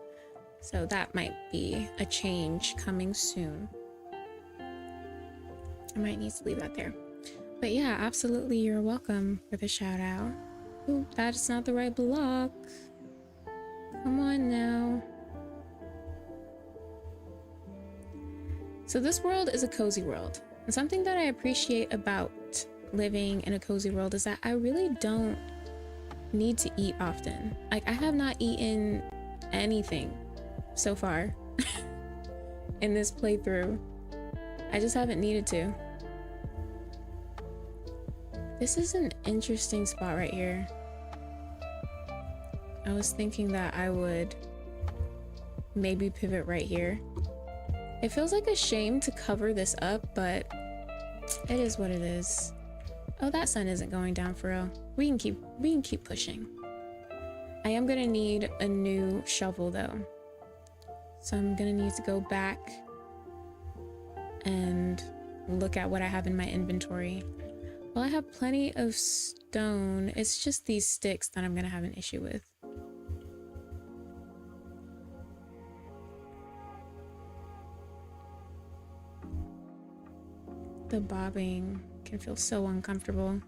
So that might be a change coming soon. I might need to leave that there. But yeah, absolutely, you're welcome for the shout out. Ooh, that's not the right block. Come on now. So this world is a cozy world. And something that I appreciate about living in a cozy world is that I really don't need to eat often. Like, I have not eaten anything so far in this playthrough. I just haven't needed to. This is an interesting spot right here. I was thinking that I would maybe pivot right here. It feels like a shame to cover this up, but it is what it is. Oh, that sun isn't going down for real. We can keep pushing. I am gonna need a new shovel though. So I'm gonna need to go back and look at what I have in my inventory. Well, I have plenty of stone. It's just these sticks that I'm gonna have an issue with. The bobbing can feel so uncomfortable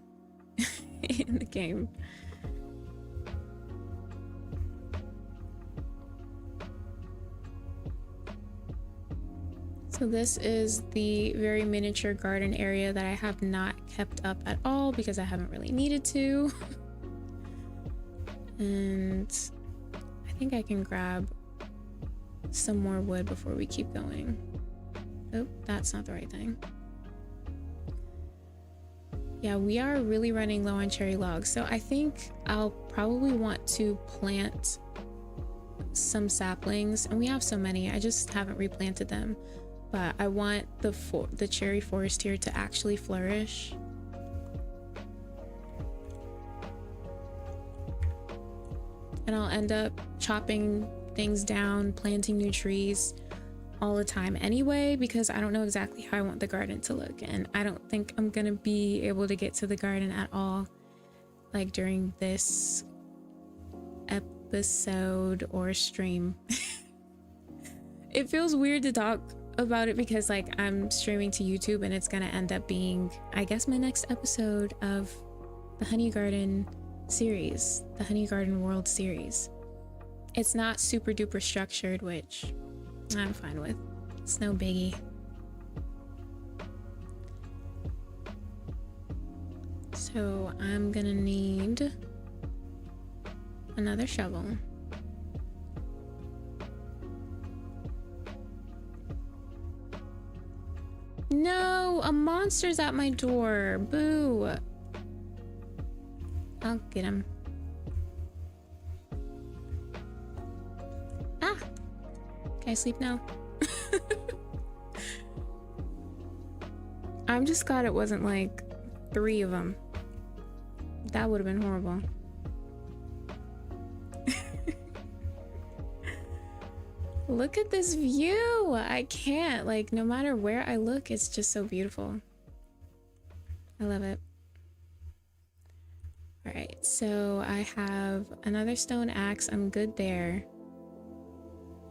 in the game. So this is the very miniature garden area that I have not kept up at all because I haven't really needed to. And I think I can grab some more wood before we keep going. Oh, that's not the right thing. Yeah, we are really running low on cherry logs, so I think I'll probably want to plant some saplings, and we have so many, I just haven't replanted them. But I want the cherry forest here to actually flourish. And I'll end up chopping things down, planting new trees all the time anyway, because I don't know exactly how I want the garden to look, and I don't think I'm gonna be able to get to the garden at all like during this episode or stream. It feels weird to talk about it because like I'm streaming to YouTube, and it's gonna end up being, I guess, my next episode of the Honey Garden series, the Honey Garden World series. It's not super duper structured, which I'm fine with. It's no biggie. So I'm gonna need another shovel. No! no, a monster's at my door. Boo. I'll get him. Ah! Can I sleep now? I'm just glad it wasn't like 3 of them. That would have been horrible. Look at this view. I can't, like, no matter where I look, it's just so beautiful. I love it. All right, so I have another stone axe. I'm good there.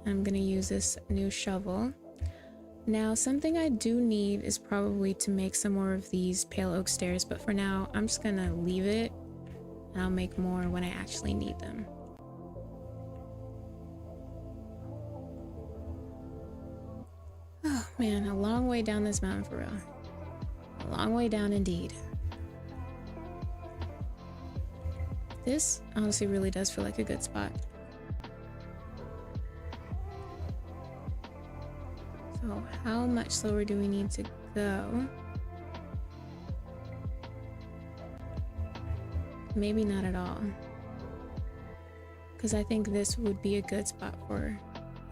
I'm gonna use this new shovel. Now, something I do need is probably to make some more of these pale oak stairs, but for now, I'm just gonna leave it, and I'll make more when I actually need them. Oh man, a long way down this mountain for real. A long way down indeed. This honestly really does feel like a good spot. So how much slower do we need to go? Maybe not at all. Because I think this would be a good spot for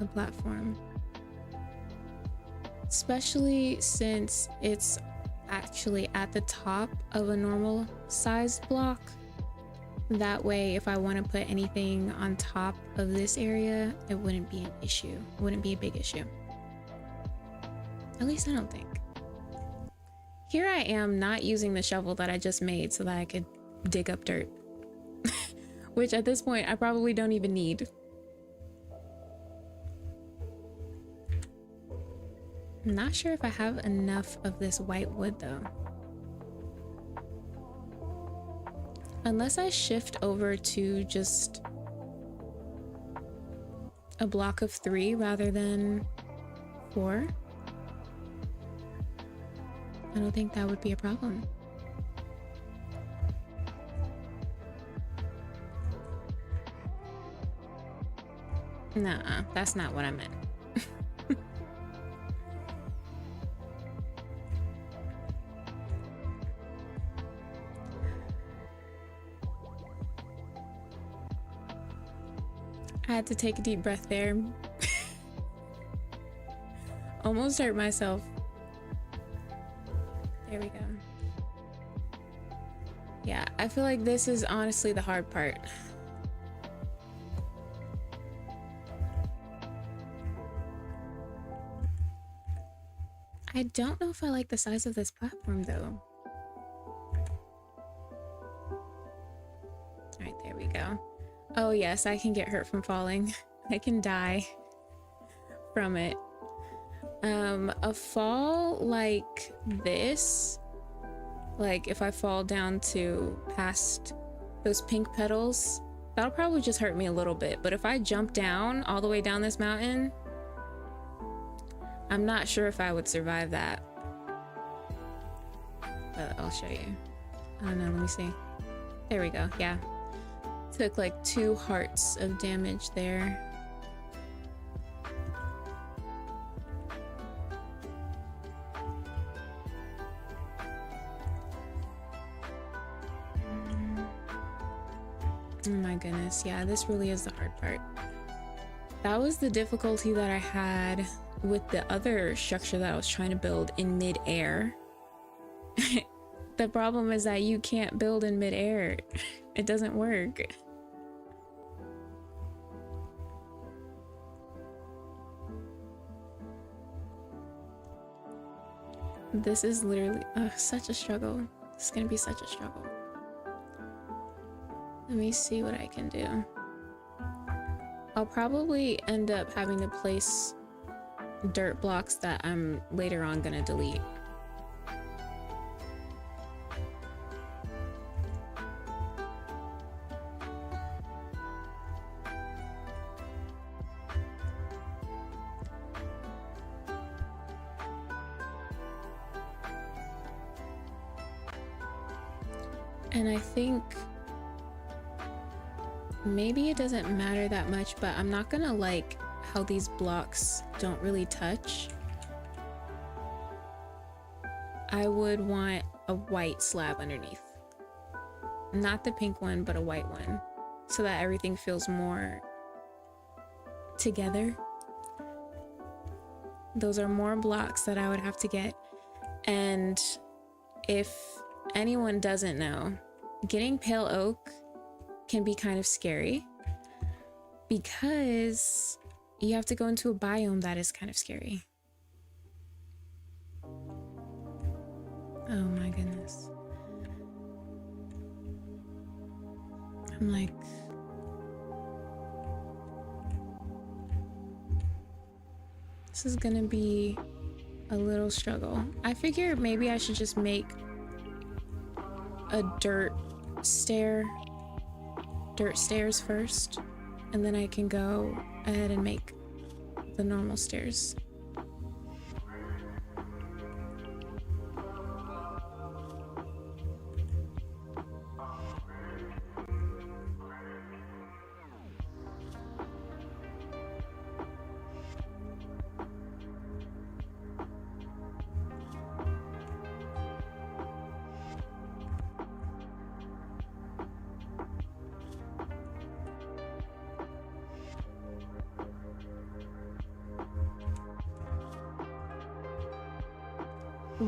a platform. Especially since it's actually at the top of a normal sized block. That way, if I want to put anything on top of this area, it wouldn't be an issue. It wouldn't be a big issue. At least I don't think. Here I am not using the shovel that I just made so that I could dig up dirt. Which at this point, I probably don't even need. I'm not sure if I have enough of this white wood though. Unless I shift over to just a block of 3 rather than 4. I don't think that would be a problem. Nuh-uh, that's not what I meant. I had to take a deep breath there. Almost hurt myself. There we go. Yeah, I feel like this is honestly the hard part. I don't know if I like the size of this platform though. All right, there we go. Oh yes, I can get hurt from falling. I can die from it. A fall like this, like if I fall down to past those pink petals, that'll probably just hurt me a little bit. But if I jump down all the way down this mountain, I'm not sure if I would survive that. But I'll show you. I don't know, let me see. There we go, yeah. Took like 2 hearts of damage there. Oh my goodness, yeah, this really is the hard part. That was the difficulty that I had with the other structure that I was trying to build in mid-air. The problem is that you can't build in mid-air. It doesn't work. This is literally such a struggle. It's gonna be such a struggle. Let me see what I can do. I'll probably end up having to place dirt blocks that I'm later on gonna delete. And I think maybe it doesn't matter that much, but I'm not gonna like how these blocks don't really touch. I would want a white slab underneath. Not the pink one, but a white one, so that everything feels more together. Those are more blocks that I would have to get. And if anyone doesn't know, getting pale oak can be kind of scary because you have to go into a biome that is kind of scary. Oh my goodness. I'm like, this is gonna be a little struggle. I figure maybe I should just make a dirt stairs first, and then I can go ahead and make the normal stairs.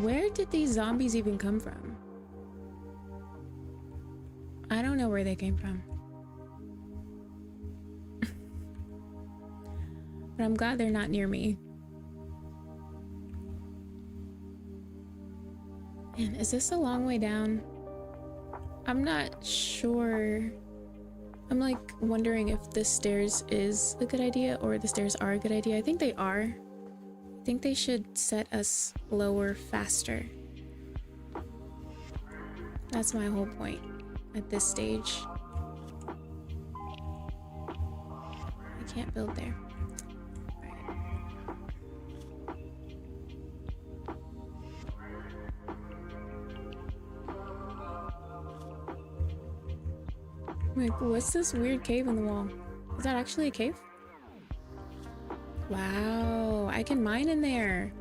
Where did these zombies even come from? I don't know where they came from. But I'm glad they're not near me. Man, is this a long way down? I'm not sure. I'm like wondering if the stairs is a good idea or the stairs are a good idea. I think they are. I think they should set us lower faster. That's my whole point at this stage. I can't build there. Like, what's this weird cave in the wall? Is that actually a cave? Wow, I can mine in there.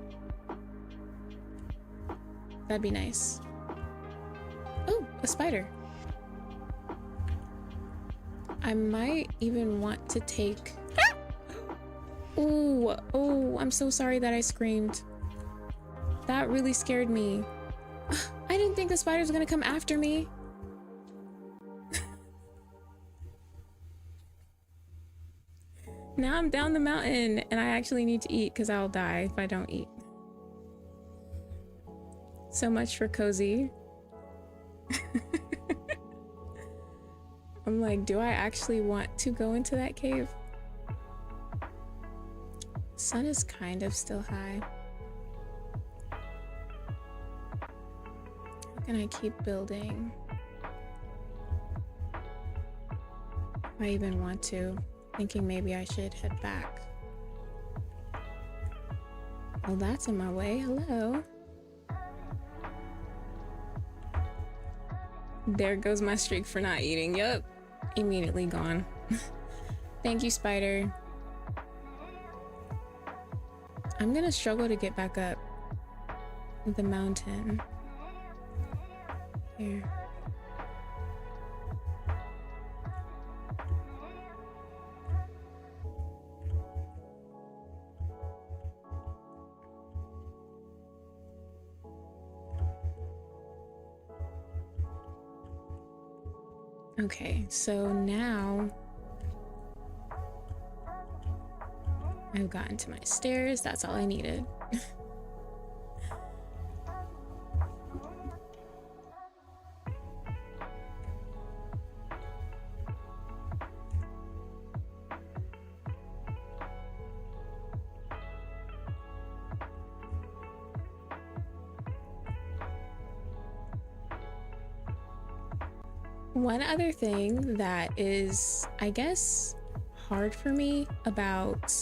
That'd be nice. Oh, a spider. I might even want to take... Oh, oh, I'm so sorry that I screamed. That really scared me. I didn't think the spiders were gonna come after me. Now I'm down the mountain and I actually need to eat because I'll die if I don't eat. So much for cozy. I'm like, do I actually want to go into that cave? Sun is kind of still high. How can I keep building? If I even want to. Thinking maybe I should head back. Oh, that's in my way. Hello. There goes my streak for not eating. Yup. Immediately gone. Thank you, spider. I'm gonna struggle to get back up the mountain. Here. Okay, so now I've gotten to my stairs. That's all I needed. One other thing that is, I guess, hard for me about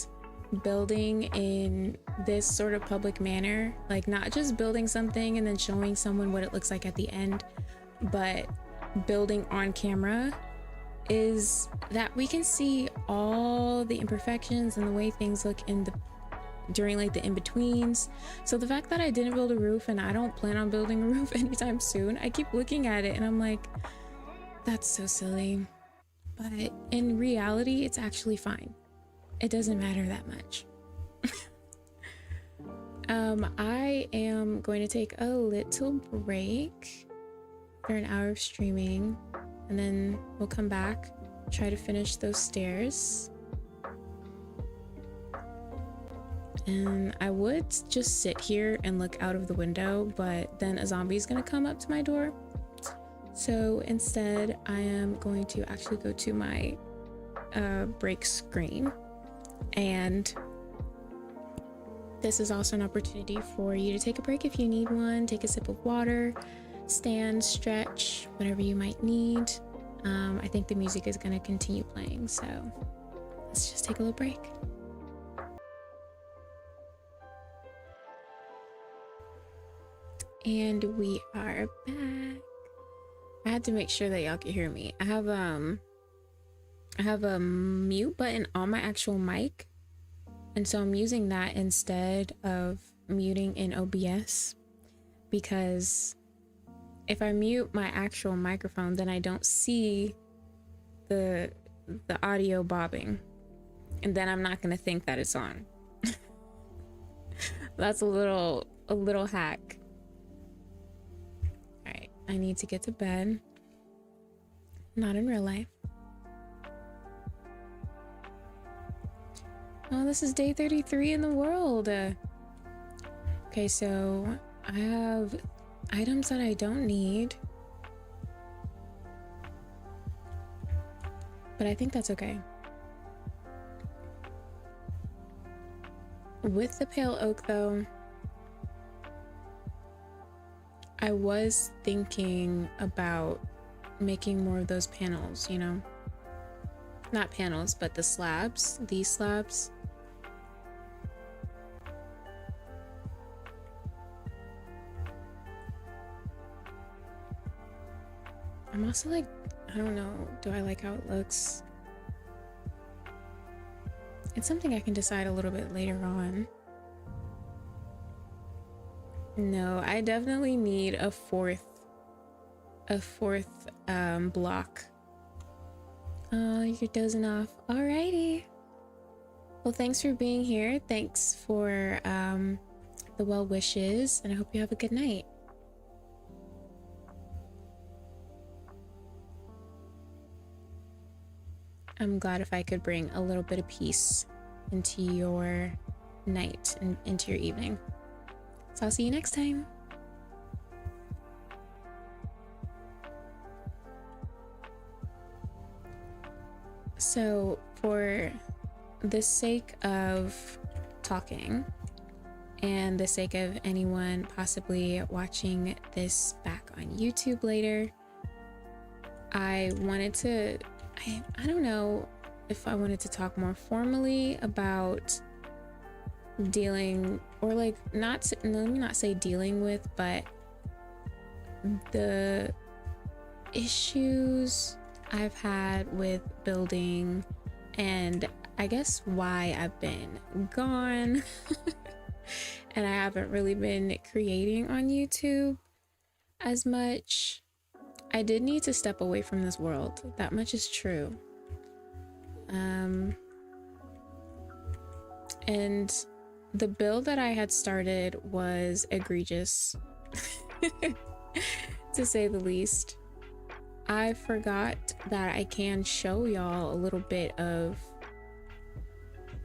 building in this sort of public manner, like not just building something and then showing someone what it looks like at the end, but building on camera, is that we can see all the imperfections and the way things look in during like the in-betweens. So the fact that I didn't build a roof, and I don't plan on building a roof anytime soon, I keep looking at it and I'm like, that's so silly. But in reality, it's actually fine. It doesn't matter that much. I am going to take a little break for an hour of streaming, and then we'll come back, try to finish those stairs. And I would just sit here and look out of the window, but then a zombie is gonna come up to my door. So instead, I am going to actually go to my break screen, and this is also an opportunity for you to take a break if you need one. Take a sip of water, stand, stretch, whatever you might need. I think the music is going to continue playing, so let's just take a little break. And we are back. I had to make sure that y'all could hear me. I have a mute button on my actual mic, and so I'm using that instead of muting in OBS, because if I mute my actual microphone, then I don't see the audio bobbing, and then I'm not gonna think that it's on. That's a little hack. All right, I need to get to bed. Not in real life. Oh, this is day 33 in the world. Okay, so I have items that I don't need, but I think that's okay. With the pale oak though, I was thinking about making more of those panels, you know? Not panels, but the slabs, these slabs. I'm also like, I don't know, do I like how it looks? It's something I can decide a little bit later on. No, I definitely need a fourth block. Oh, you're dozing off. Alrighty. Well, thanks for being here. Thanks for the well wishes, and I hope you have a good night. I'm glad if I could bring a little bit of peace into your night and into your evening. So I'll see you next time. So for the sake of talking and the sake of anyone possibly watching this back on YouTube later, I wanted to, I don't know if I wanted to talk more formally about dealing, or like not, let me not say dealing with, but the issues I've had with building, and I guess why I've been gone and I haven't really been creating on YouTube as much. I did need to step away from this world. That much is true. And the build that I had started was egregious, to say the least. I forgot that I can show y'all a little bit of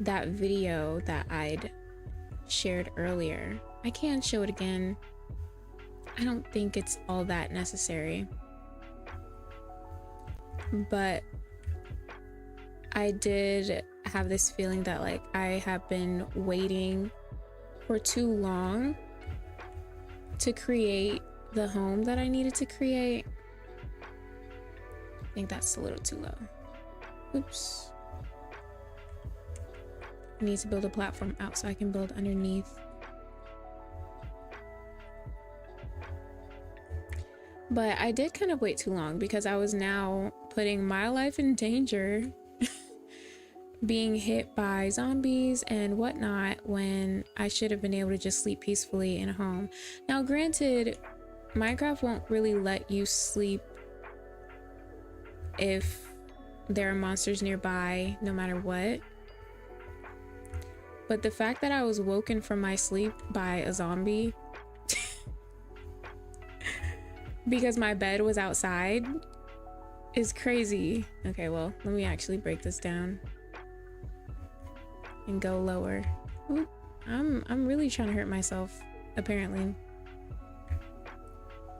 that video that I'd shared earlier. I can show it again. I don't think it's all that necessary, but I did have this feeling that like I have been waiting for too long to create the home that I needed to create. I think that's a little too low. Oops. I need to build a platform out so I can build underneath. But I did kind of wait too long because I was now putting my life in danger being hit by zombies and whatnot when I should have been able to just sleep peacefully in a home. Now, granted, Minecraft won't really let you sleep if there are monsters nearby, no matter what. But the fact that I was woken from my sleep by a zombie because my bed was outside is crazy. Okay, well, let me actually break this down and go lower. Ooh, I'm really trying to hurt myself, apparently.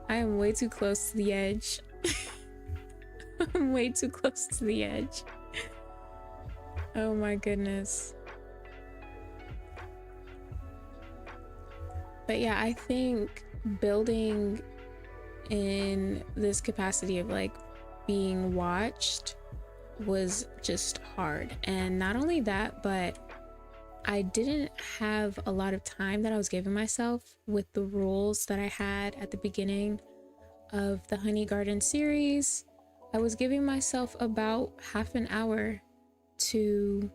I am way too close to the edge. I'm way too close to the edge. Oh my goodness. But yeah, I think building in this capacity of like being watched was just hard. And not only that, but I didn't have a lot of time that I was giving myself with the rules that I had at the beginning of the Honey Garden series. I was giving myself about half an hour to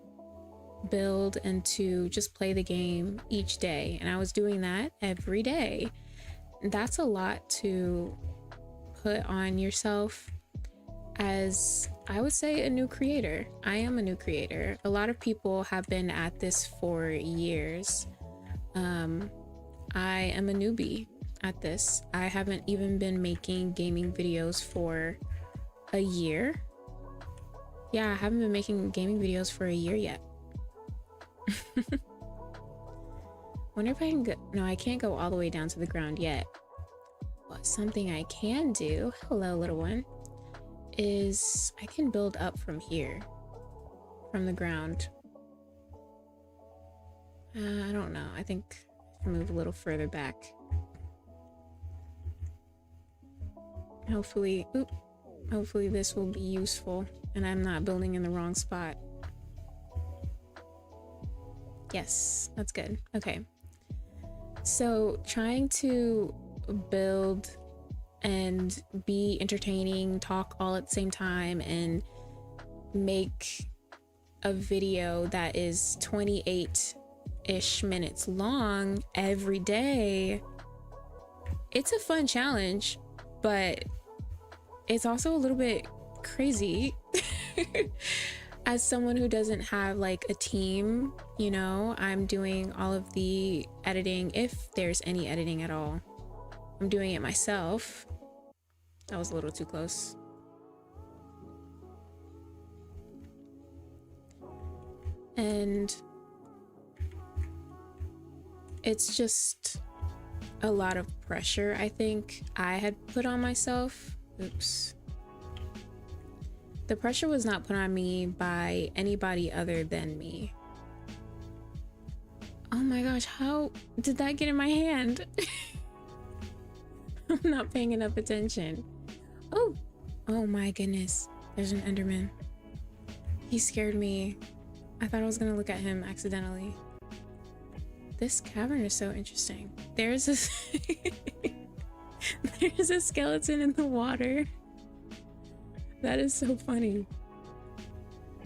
build and to just play the game each day, and I was doing that every day. That's a lot to put on yourself as, I would say, a new creator. I am a new creator. A lot of people have been at this for years. I am a newbie at this. I haven't even been making gaming videos for a year. Yeah, I haven't been making gaming videos for a year yet. Wonder if I can go. No, I can't go all the way down to the ground yet. But something I can do, hello little one, is I can build up from here, from the ground. I don't know. I think I can move a little further back. Hopefully this will be useful and I'm not building in the wrong spot. Yes, that's good. Okay. So trying to build and be entertaining, talk all at the same time, and make a video that is 28-ish minutes long every day, it's a fun challenge, but it's also a little bit crazy. As someone who doesn't have like a team, you know, I'm doing all of the editing, if there's any editing at all. I'm doing it myself. That was a little too close. And it's just a lot of pressure I think I had put on myself. Oops. The pressure was not put on me by anybody other than me. Oh my gosh, how did that get in my hand? I'm not paying enough attention. Oh my goodness. There's an Enderman. He scared me. I thought I was gonna look at him accidentally. This cavern is so interesting. There's a there's a skeleton in the water. That is so funny.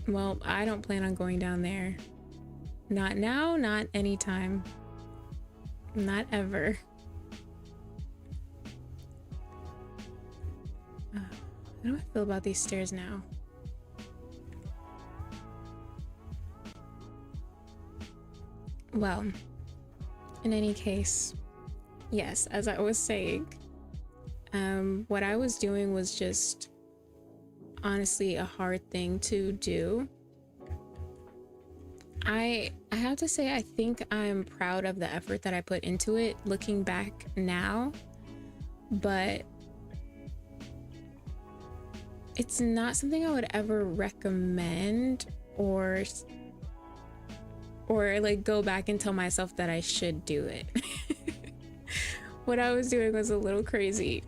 Well, I don't plan on going down there. Not now, not anytime. Not ever. How do I feel about these stairs now? Well, in any case, yes, as I was saying, what I was doing was just honestly a hard thing to do. I have to say, I think I'm proud of the effort that I put into it looking back now, but it's not something I would ever recommend or like go back and tell myself that I should do it. What I was doing was a little crazy.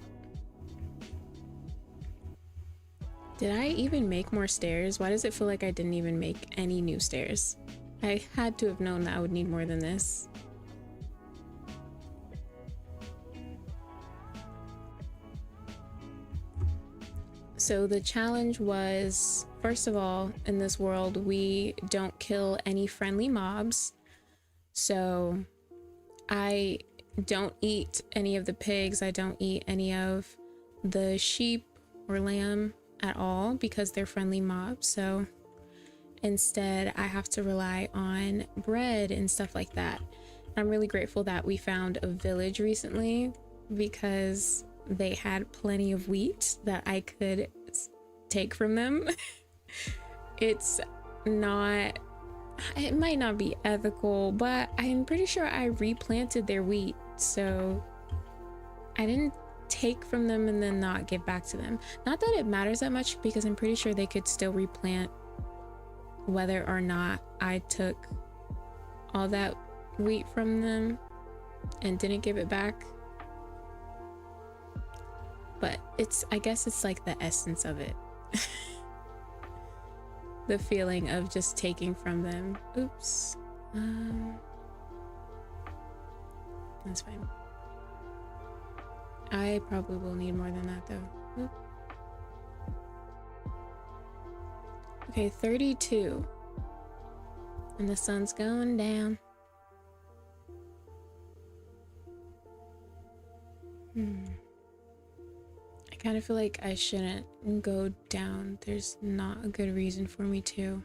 Did I even make more stairs? Why does it feel like I didn't even make any new stairs? I had to have known that I would need more than this. So the challenge was first of all, in this world, we don't kill any friendly mobs. So I don't eat any of the pigs. I don't eat any of the sheep or lamb at all because they're friendly mobs. So instead, I have to rely on bread and stuff like that. I'm really grateful that we found a village recently because they had plenty of wheat that I could take from them. It's not, it might not be ethical, but I'm pretty sure I replanted their wheat. So I didn't take from them and then not give back to them. Not that it matters that much because I'm pretty sure they could still replant whether or not I took all that wheat from them and didn't give it back. But I guess it's like the essence of it. The feeling of just taking from them. Oops. That's fine. I probably will need more than that though. Oop. Okay, 32. And the sun's going down. I kind of feel like I shouldn't go down. There's not a good reason for me to.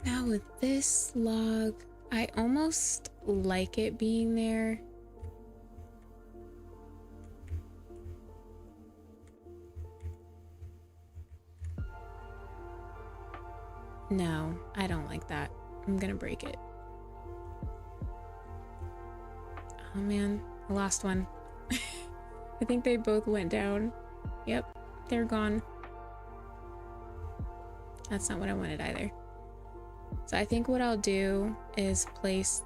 Now with this log, I almost like it being there. No, I don't like that. I'm gonna break it. Oh man, I lost one. I think they both went down. Yep, they're gone. That's not what I wanted either. So I think what I'll do is place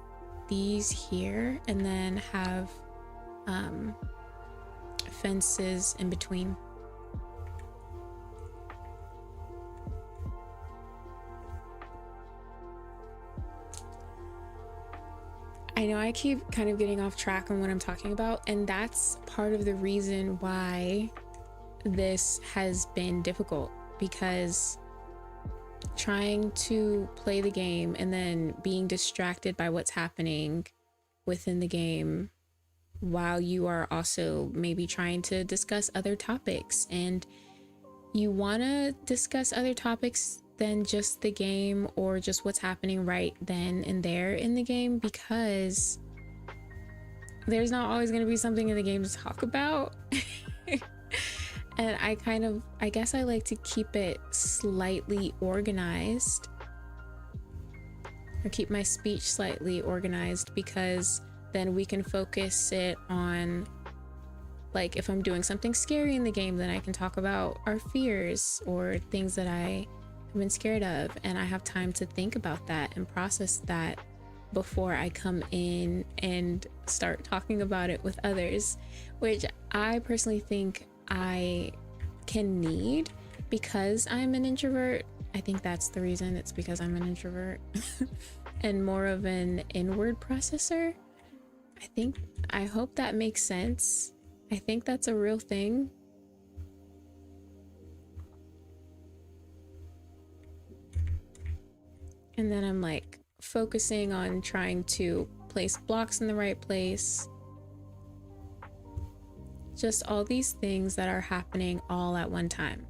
these here and then have fences in between. I know I keep kind of getting off track on what I'm talking about, and that's part of the reason why this has been difficult, because trying to play the game and then being distracted by what's happening within the game while you are also maybe trying to discuss other topics, and you want to discuss other topics than just the game or just what's happening right then and there in the game, because there's not always going to be something in the game to talk about. And I guess I like to keep it slightly organized, or keep my speech slightly organized, because then we can focus it on, like, if I'm doing something scary in the game, then I can talk about our fears or things that I have been scared of, and I have time to think about that and process that before I come in and start talking about it with others, which I personally think I can need because I'm an introvert. I think that's the reason. It's because I'm an introvert and more of an inward processor. I hope that makes sense. I think that's a real thing. And then I'm like focusing on trying to place blocks in the right place. Just all these things that are happening all at one time.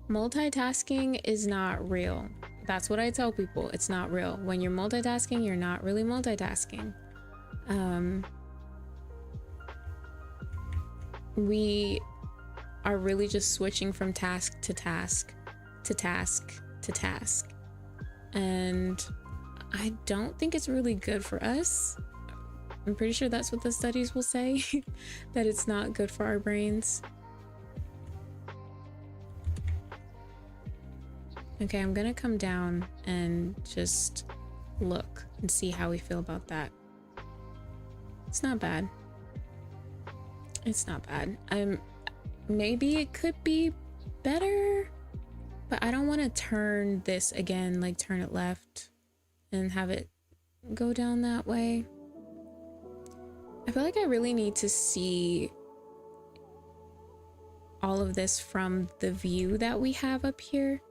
Multitasking is not real. That's what I tell people. It's not real. When you're multitasking, you're not really multitasking. We are really just switching from task to task to task to task. And I don't think it's really good for us. I'm pretty sure that's what the studies will say, that it's not good for our brains. Okay, I'm gonna come down and just look and see how we feel about that. It's not bad. It's not bad. Maybe it could be better, but I don't want to turn this again, like turn it left and have it go down that way. I feel like I really need to see all of this from the view that we have up here.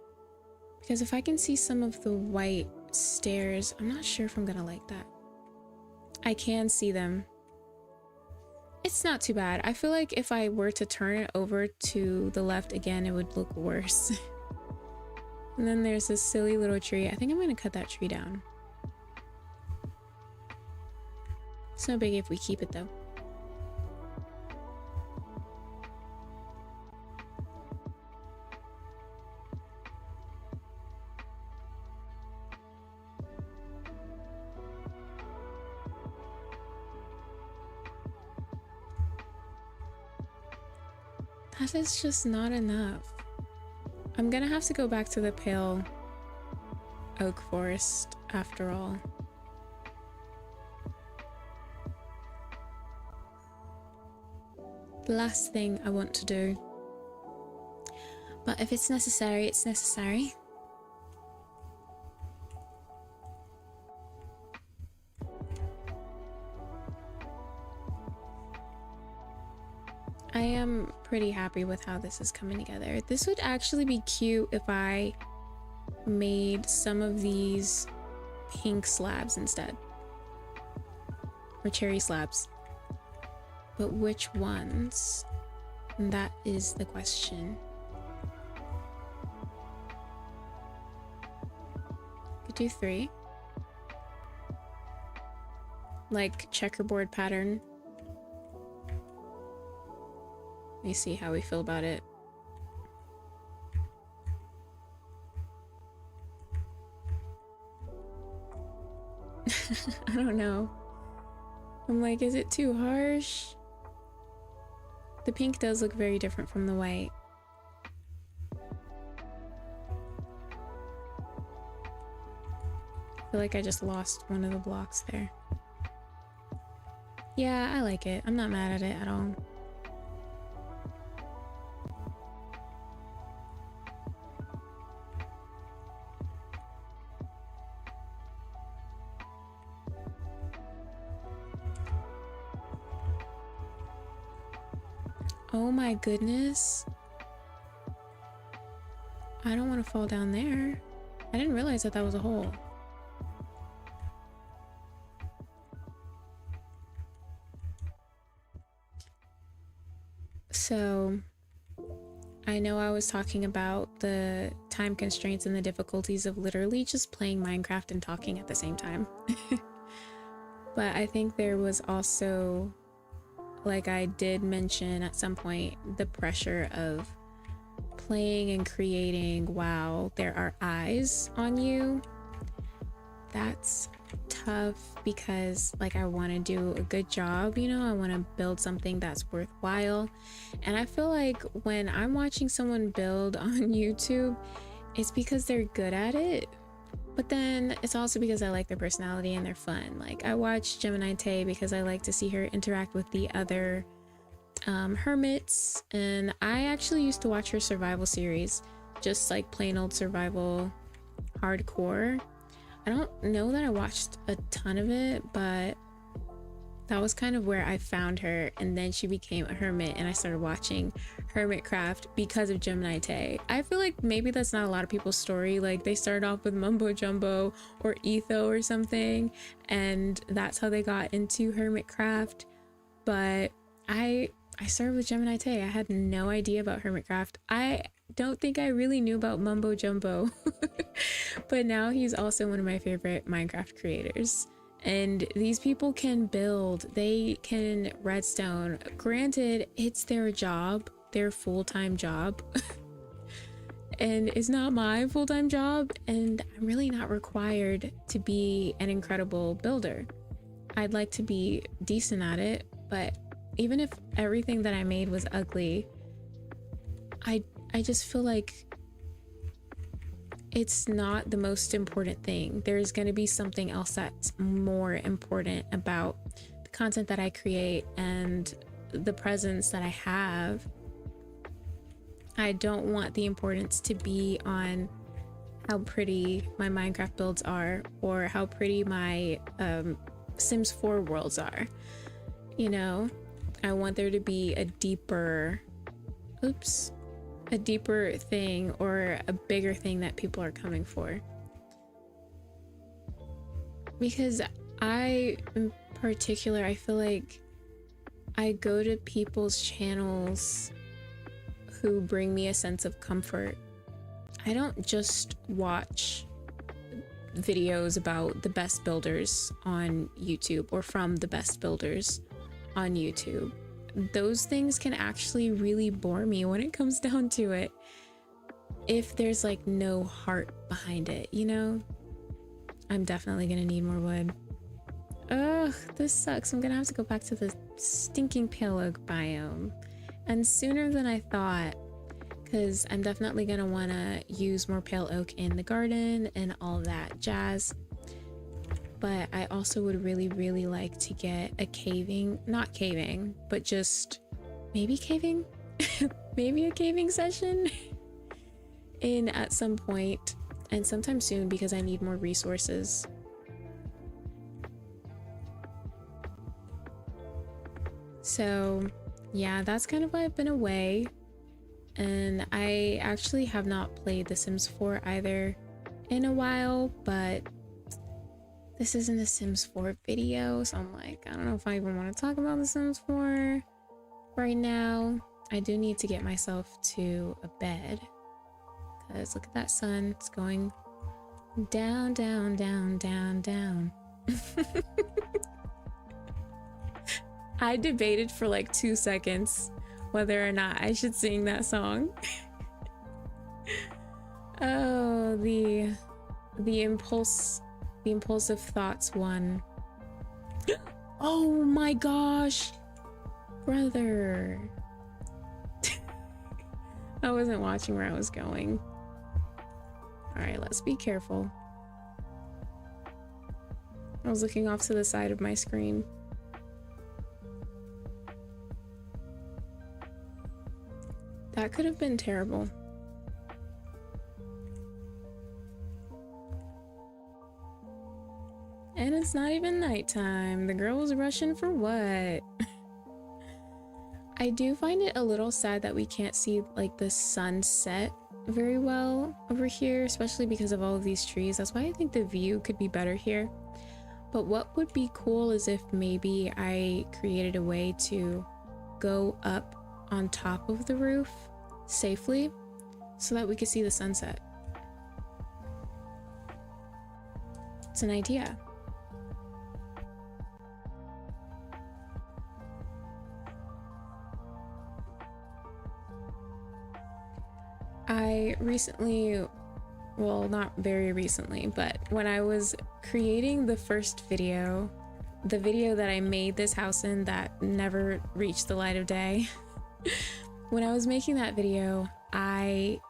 Because if I can see some of the white stairs, I'm not sure if I'm gonna like that. I can see them. It's not too bad. I feel like if I were to turn it over to the left again, it would look worse. And then there's this silly little tree. I think I'm gonna cut that tree down. It's no big if we keep it though. That is just not enough. I'm gonna have to go back to the pale oak forest after all. The last thing I want to do. But if it's necessary, it's necessary. I am pretty happy with how this is coming together. This would actually be cute if I made some of these pink slabs instead. Or cherry slabs. But which ones? That is the question. Could do 3. Like checkerboard pattern. Let me see how we feel about it. I don't know. I'm like, is it too harsh? The pink does look very different from the white. I feel like I just lost one of the blocks there. Yeah, I like it. I'm not mad at it at all. Oh my goodness. I don't want to fall down there. I didn't realize that that was a hole. So, I know I was talking about the time constraints and the difficulties of literally just playing Minecraft and talking at the same time. But I think there was also, like I did mention at some point, the pressure of playing and creating while there are eyes on you. That's tough because like I want to do a good job, you know, I want to build something that's worthwhile. And I feel like when I'm watching someone build on YouTube, it's because they're good at it. But then it's also because I like their personality and they're fun. Like I watch Gemini Tay because I like to see her interact with the other hermits, and I actually used to watch her survival series, just like plain old survival hardcore. I don't know that I watched a ton of it, but that was kind of where I found her, and then she became a hermit and I started watching Hermitcraft because of Gemini Tay. I feel like maybe that's not a lot of people's story. Like they started off with Mumbo Jumbo or Etho or something, and that's how they got into Hermitcraft. But I started with Gemini Tay. I had no idea about Hermitcraft. I don't think I really knew about Mumbo Jumbo. But now he's also one of my favorite Minecraft creators. And these people can build, they can redstone. Granted, it's their job, their full-time job. And it's not my full-time job, and I'm really not required to be an incredible builder. I'd like to be decent at it, but even if everything that I made was ugly, I just feel like it's not the most important thing. There's going to be something else that's more important about the content that I create and the presence that I have. I don't want the importance to be on how pretty my Minecraft builds are or how pretty my Sims 4 worlds are. You know, I want there to be a deeper oops, a deeper thing or a bigger thing that people are coming for. Because I, in particular, I feel like I go to people's channels who bring me a sense of comfort. I don't just watch videos about the best builders on YouTube or from the best builders on YouTube. Those things can actually really bore me when it comes down to it. If there's like no heart behind it, you know? I'm definitely gonna need more wood. Ugh, this sucks. I'm gonna have to go back to the stinking pale oak biome. And sooner than I thought, because I'm definitely gonna wanna use more pale oak in the garden and all that jazz. But I also would really, really like to get a caving, not caving, but just maybe caving? Maybe a caving session in at some point and sometime soon because I need more resources. So yeah, that's kind of why I've been away. And I actually have not played The Sims 4 either in a while, but this isn't a Sims 4 video, so I'm like, I don't know if I even want to talk about The Sims 4 right now. I do need to get myself to a bed, because look at that sun. It's going down, down, down, down, down. I debated for like 2 seconds whether or not I should sing that song. Oh, the impulsive thoughts one. Oh my gosh, brother. I wasn't watching where I was going. All right, let's be careful. I was looking off to the side of my screen. That could have been terrible. And it's not even nighttime. The girl was rushing for what? I do find it a little sad that we can't see like the sunset very well over here, especially because of all of these trees. That's why I think the view could be better here. But what would be cool is if maybe I created a way to go up on top of the roof safely so that we could see the sunset. It's an idea. I recently, well, not very recently, but when I was creating the first video, the video that I made this house in that never reached the light of day, when I was making that video, I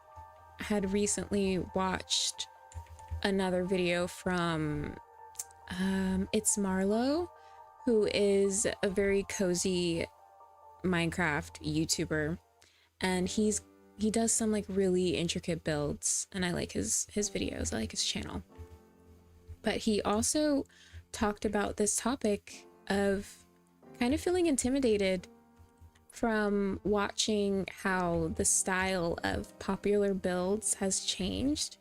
had recently watched another video from It's Marlowe, who is a very cozy Minecraft YouTuber, and he does some like really intricate builds, and I like his videos. I like his channel. But he also talked about this topic of kind of feeling intimidated from watching how the style of popular builds has changed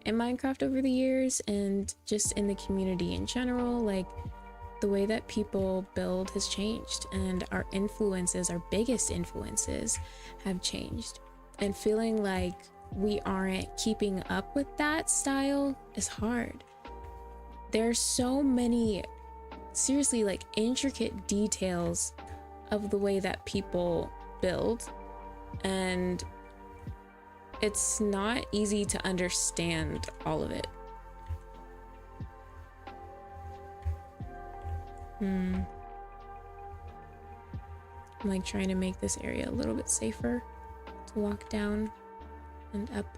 in Minecraft over the years, and just in the community in general. Like, the way that people build has changed, and our influences, our biggest influences, have changed. And feeling like we aren't keeping up with that style is hard. There's so many, seriously, like intricate details of the way that people build, and it's not easy to understand all of it. I'm like trying to make this area a little bit safer to walk down and up.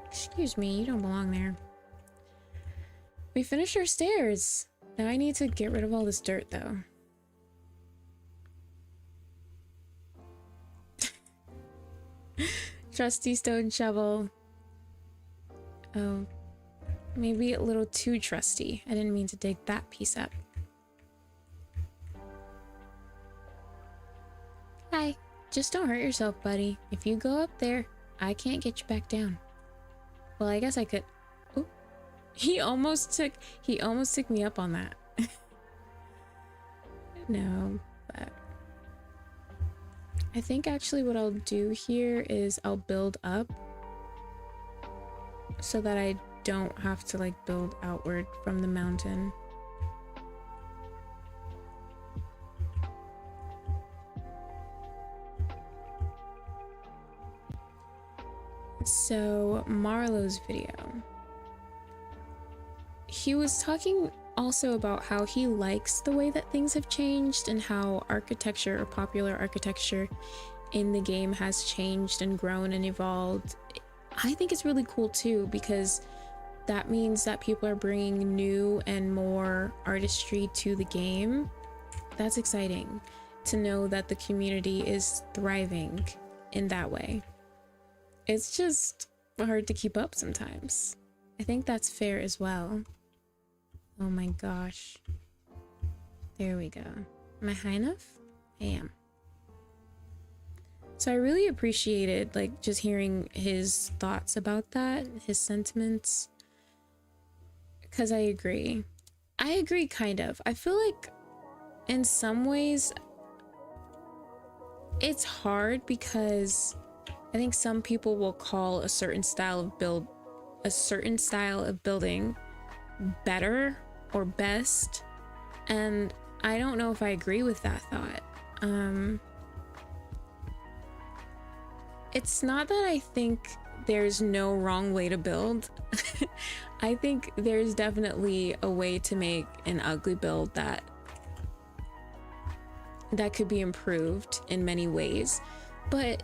Excuse me, you don't belong there. We finished our stairs. Now I need to get rid of all this dirt though. Trusty stone shovel. Oh, maybe a little too trusty. I didn't mean to dig that piece up. Hi. Just don't hurt yourself, buddy. If you go up there, I can't get you back down. Well, I guess I could. Oh, he almost took me up on that. No, but I think actually what I'll do here is I'll build up so that I don't have to like build outward from the mountain. So Marlo's video, he was talking also about how he likes the way that things have changed and how architecture or popular architecture in the game has changed and grown and evolved. I think it's really cool too, because that means that people are bringing new and more artistry to the game. That's exciting to know that the community is thriving in that way. It's just hard to keep up sometimes. I think that's fair as well. Oh my gosh. There we go. Am I high enough? I am. So I really appreciated like just hearing his thoughts about that, his sentiments. Because I agree. I agree kind of. I feel like in some ways it's hard because I think some people will call a certain style of building better or best, and I don't know if I agree with that thought. It's not that I think there's no wrong way to build. I think there's definitely a way to make an ugly build that could be improved in many ways, but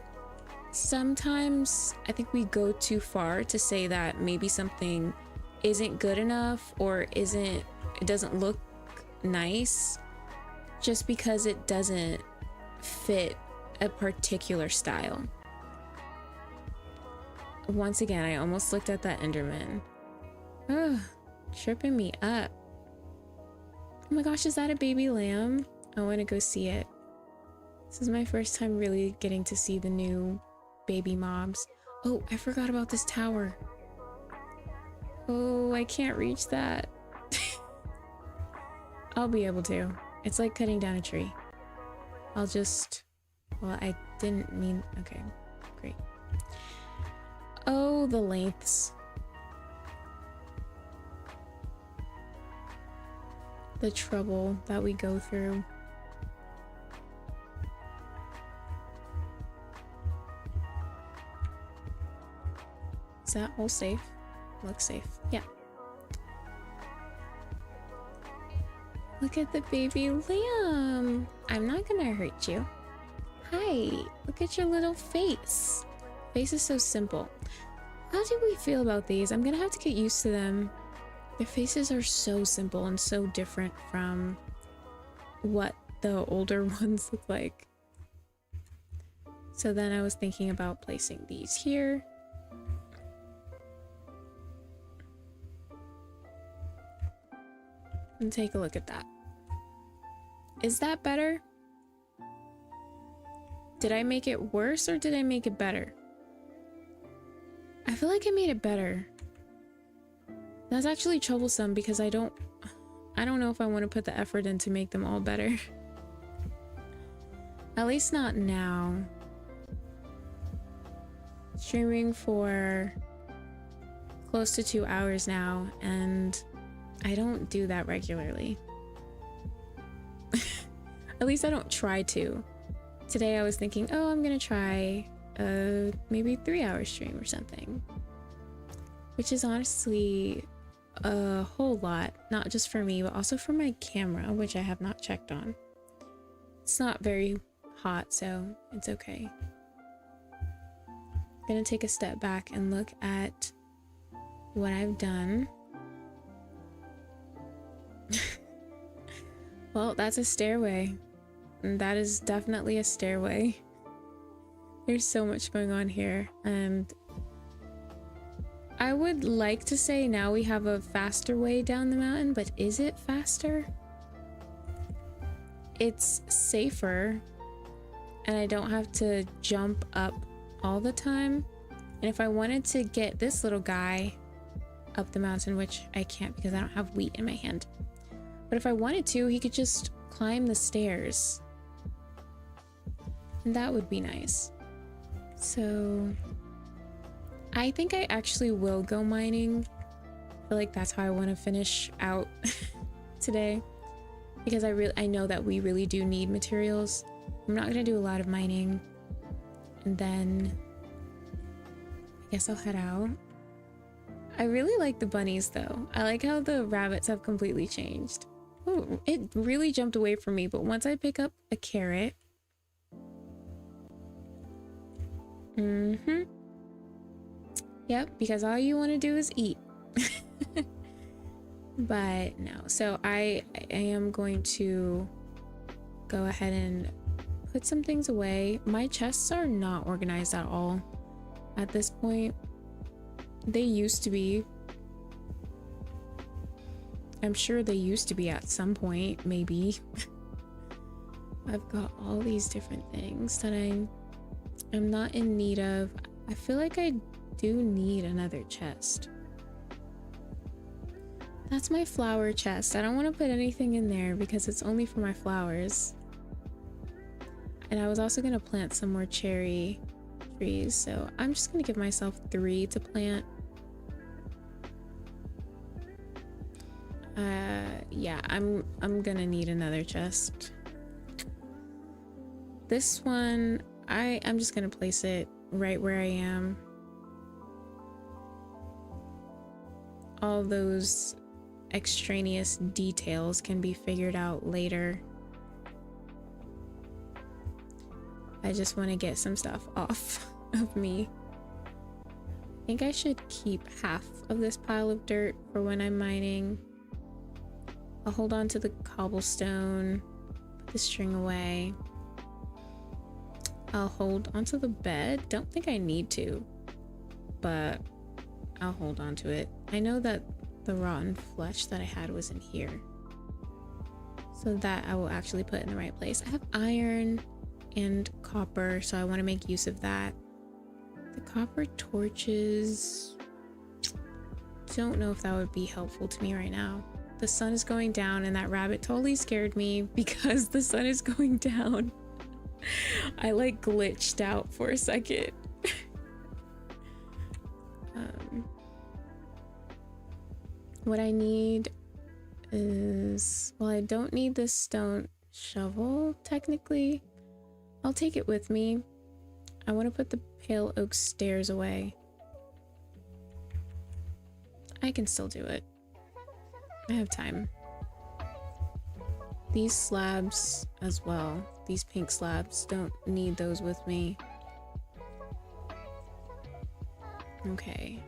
sometimes I think we go too far to say that maybe something isn't good enough or it doesn't look nice just because it doesn't fit a particular style. Once again, I almost looked at that Enderman. Ugh, tripping me up. Oh my gosh, is that a baby lamb? I want to go see it. This is my first time really getting to see the new baby mobs. Oh, I forgot about this tower. Oh, I can't reach that. I'll be able to. It's like cutting down a tree. Well, I didn't mean, okay, great. Oh, the lengths. The trouble that we go through. Is that all safe? Looks safe. Yeah. Look at the baby lamb. I'm not gonna hurt you. Hi. Look at your little face. Face is so simple. How do we feel about these? I'm gonna have to get used to them. Their faces are so simple and so different from what the older ones look like. So then I was thinking about placing these here. And take a look at that. Is that better? Did I make it worse or did I make it better? I feel like I made it better. That's actually troublesome because I don't know if I want to put the effort in to make them all better. At least not now. Streaming for close to 2 hours now, and I don't do that regularly. At least I don't try to. Today I was thinking, oh, I'm gonna try maybe 3-hour stream or something. Which is honestly a whole lot, not just for me, but also for my camera, which I have not checked on. It's not very hot, so it's okay. I'm gonna take a step back and look at what I've done. Well, that's a stairway. And that is definitely a stairway. There's so much going on here, and I would like to say now we have a faster way down the mountain, but is it faster? It's safer. and I don't have to jump up all the time. And if I wanted to get this little guy up the mountain, which I can't because I don't have wheat in my hand, but if I wanted to, he could just climb the stairs, and that would be nice. So I think I actually will go mining. I feel like that's how I want to finish out today, because I know that we really do need materials. I'm not gonna do a lot of mining, and then I guess I'll head out. I really like the bunnies though. I like how the rabbits have completely changed. Oh, it really jumped away from me, but once I pick up a carrot, yep, because all you want to do is eat. But no, so I am going to go ahead and put some things away. My chests are not organized at all at this point. They used to be. I'm sure they used to be at some point, maybe. I've got all these different things that I'm not in need of. I feel like I do need another chest. That's my flower chest. I don't want to put anything in there because it's only for my flowers. And I was also going to plant some more cherry trees, so I'm just going to give myself 3 to plant. Yeah, I'm gonna need another chest. This one, I'm just gonna place it right where I am. All those extraneous details can be figured out later. I just want to get some stuff off of me. I think I should keep half of this pile of dirt for when I'm mining. I'll hold on to the cobblestone, put the string away. I'll hold onto the bed. Don't think I need to, but I'll hold on to it. I know that the rotten flesh that I had was in here, so that I will actually put in the right place. I have iron and copper, so I want to make use of that. The copper torches, don't know if that would be helpful to me right now. The sun is going down, and that rabbit totally scared me because the sun is going down. I like glitched out for a second. What I need is, well, I don't need this stone shovel technically. I'll take it with me. I want to put the pale oak stairs away. I can still do it. I have time. These slabs as well, these pink slabs, don't need those with me. Okay.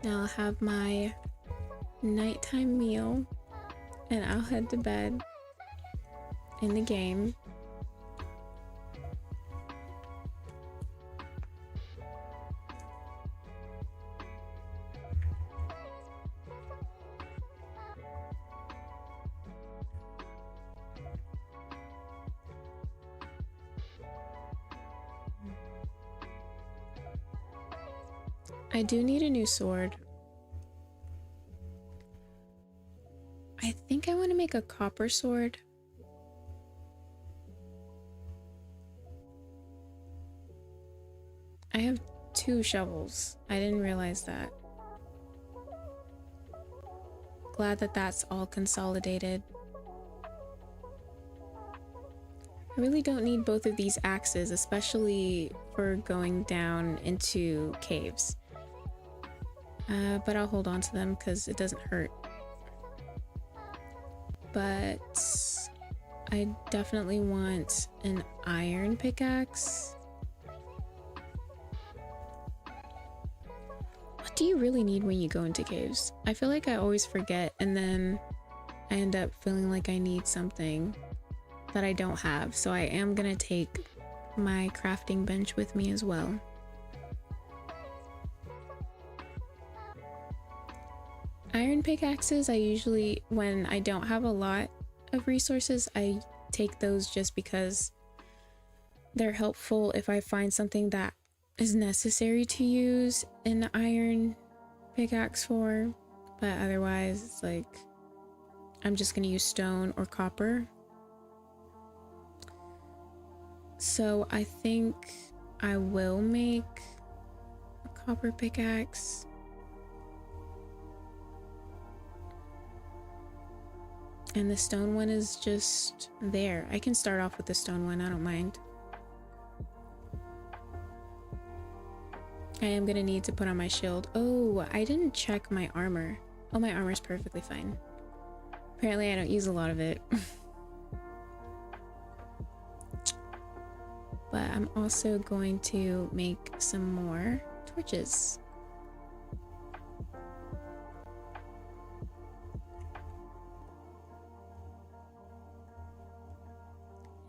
Now I'll have my nighttime meal and I'll head to bed in the game. I do need a new sword. I think I want to make a copper sword. I have 2 shovels. I didn't realize that. Glad that that's all consolidated. I really don't need both of these axes, especially for going down into caves. But I'll hold on to them because it doesn't hurt. But I definitely want an iron pickaxe. What do you really need when you go into caves? I feel like I always forget, and then I end up feeling like I need something that I don't have. So I am gonna take my crafting bench with me as well. Iron pickaxes, I usually, when I don't have a lot of resources, I take those just because they're helpful if I find something that is necessary to use an iron pickaxe for. But otherwise, it's like, I'm just gonna use stone or copper. So I think I will make a copper pickaxe. And the stone one is just there. I can start off with the stone one, I don't mind. I am gonna need to put on my shield. Oh, I didn't check my armor. Oh, my armor's perfectly fine. Apparently I don't use a lot of it. But I'm also going to make some more torches.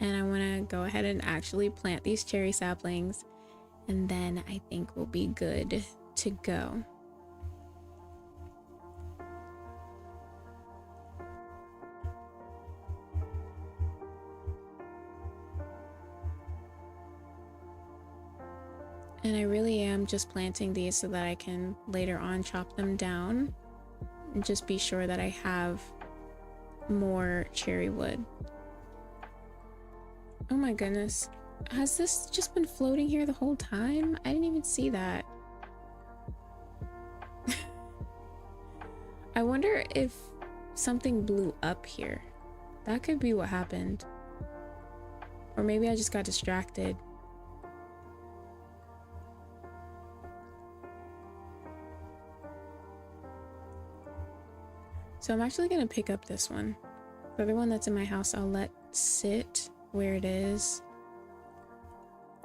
And I want to go ahead and actually plant these cherry saplings, and then I think we'll be good to go. And I really am just planting these so that I can later on chop them down and just be sure that I have more cherry wood. Oh my goodness. Has this just been floating here the whole time? I didn't even see that. I wonder if something blew up here. That could be what happened. Or maybe I just got distracted. So I'm actually gonna pick up this one. The other one that's in my house, I'll let sit where it is.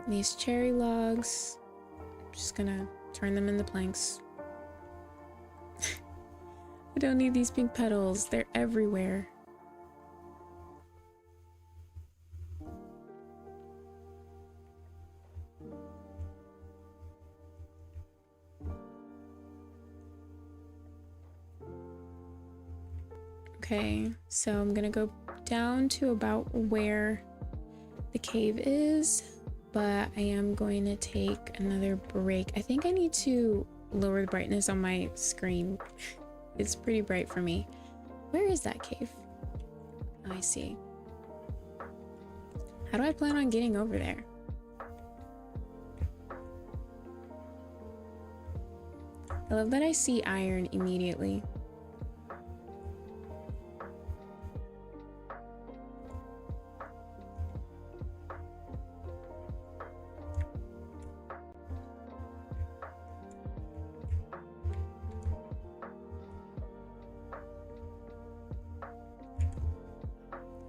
These cherry logs, I'm just gonna turn them into planks. I don't need these pink petals, they're everywhere. Okay, so I'm gonna go down to about where the cave is, but I am going to take another break. I think I need to lower the brightness on my screen. It's pretty bright for me. Where is that cave? Oh, I see. How do I plan on getting over there? I love that I see iron immediately.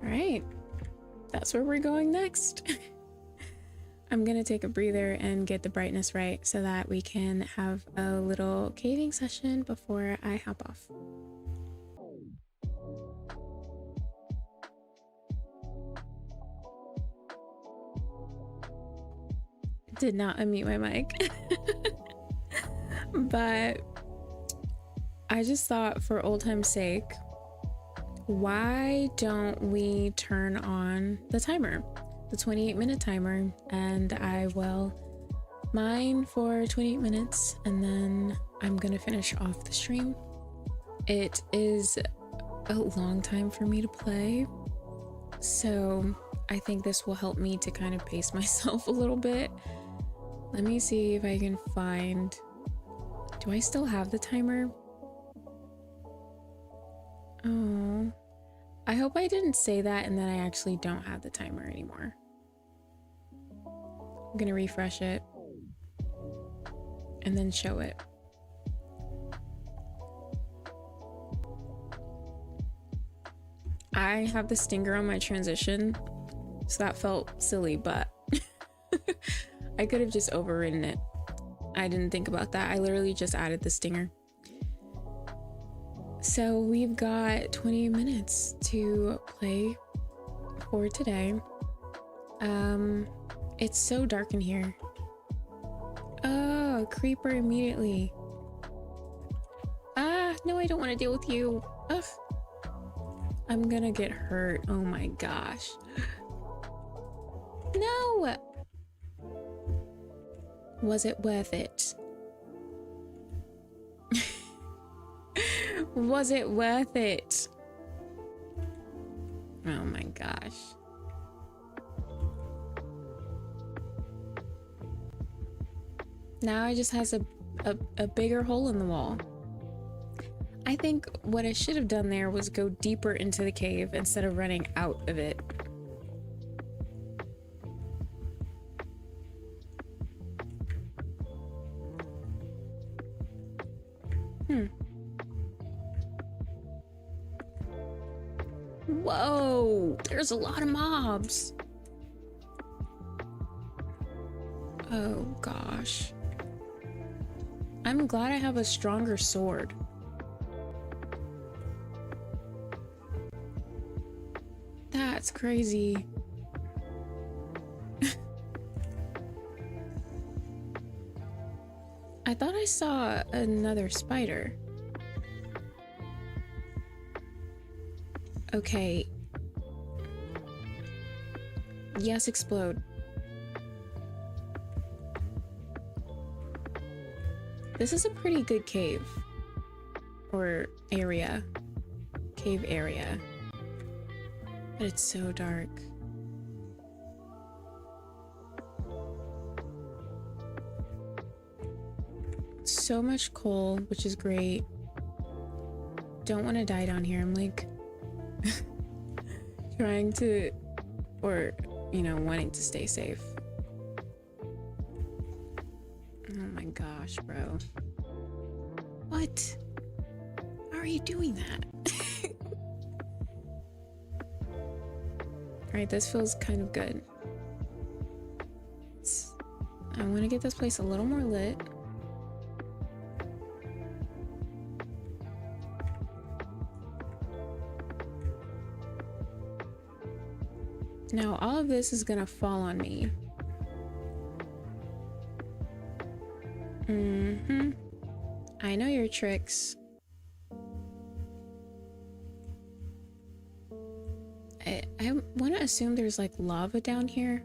Alright, that's where we're going next. I'm gonna take a breather and get the brightness right so that we can have a little caving session before I hop off. Did not unmute my mic. But I just thought, for old time's sake, why don't we turn on the timer, the 28-minute timer, and I will mine for 28 minutes and then I'm gonna finish off the stream. It is a long time for me to play, so I think this will help me to kind of pace myself a little bit. Let me see if I can find... Do I still have the timer? Oh, I hope I didn't say that and then I actually don't have the timer anymore. I'm gonna refresh it and then show it. I have the stinger on my transition, so that felt silly, but I could have just overridden it. I didn't think about that. I literally just added the stinger. So we've got 20 minutes to play for today. It's so dark in here. Oh, creeper immediately. Ah, no, I don't want to deal with you. Ugh. I'm gonna get hurt. Oh my gosh. No! Was it worth it? Was it worth it? Oh my gosh. Now it just has a bigger hole in the wall. I think what I should have done there was go deeper into the cave instead of running out of it. Whoa, there's a lot of mobs. Oh gosh. I'm glad I have a stronger sword. That's crazy. I thought I saw another spider. Okay. Yes, explode. This is a pretty good cave. Or area. Cave area. But it's so dark. So much coal, which is great. Don't want to die down here. I'm like trying to, or you know, wanting to stay safe. Oh my gosh, bro. What? How are you doing that? Alright, this feels kind of good. I want to get this place a little more lit. Now, all of this is gonna fall on me. I know your tricks. I want to assume there's like lava down here.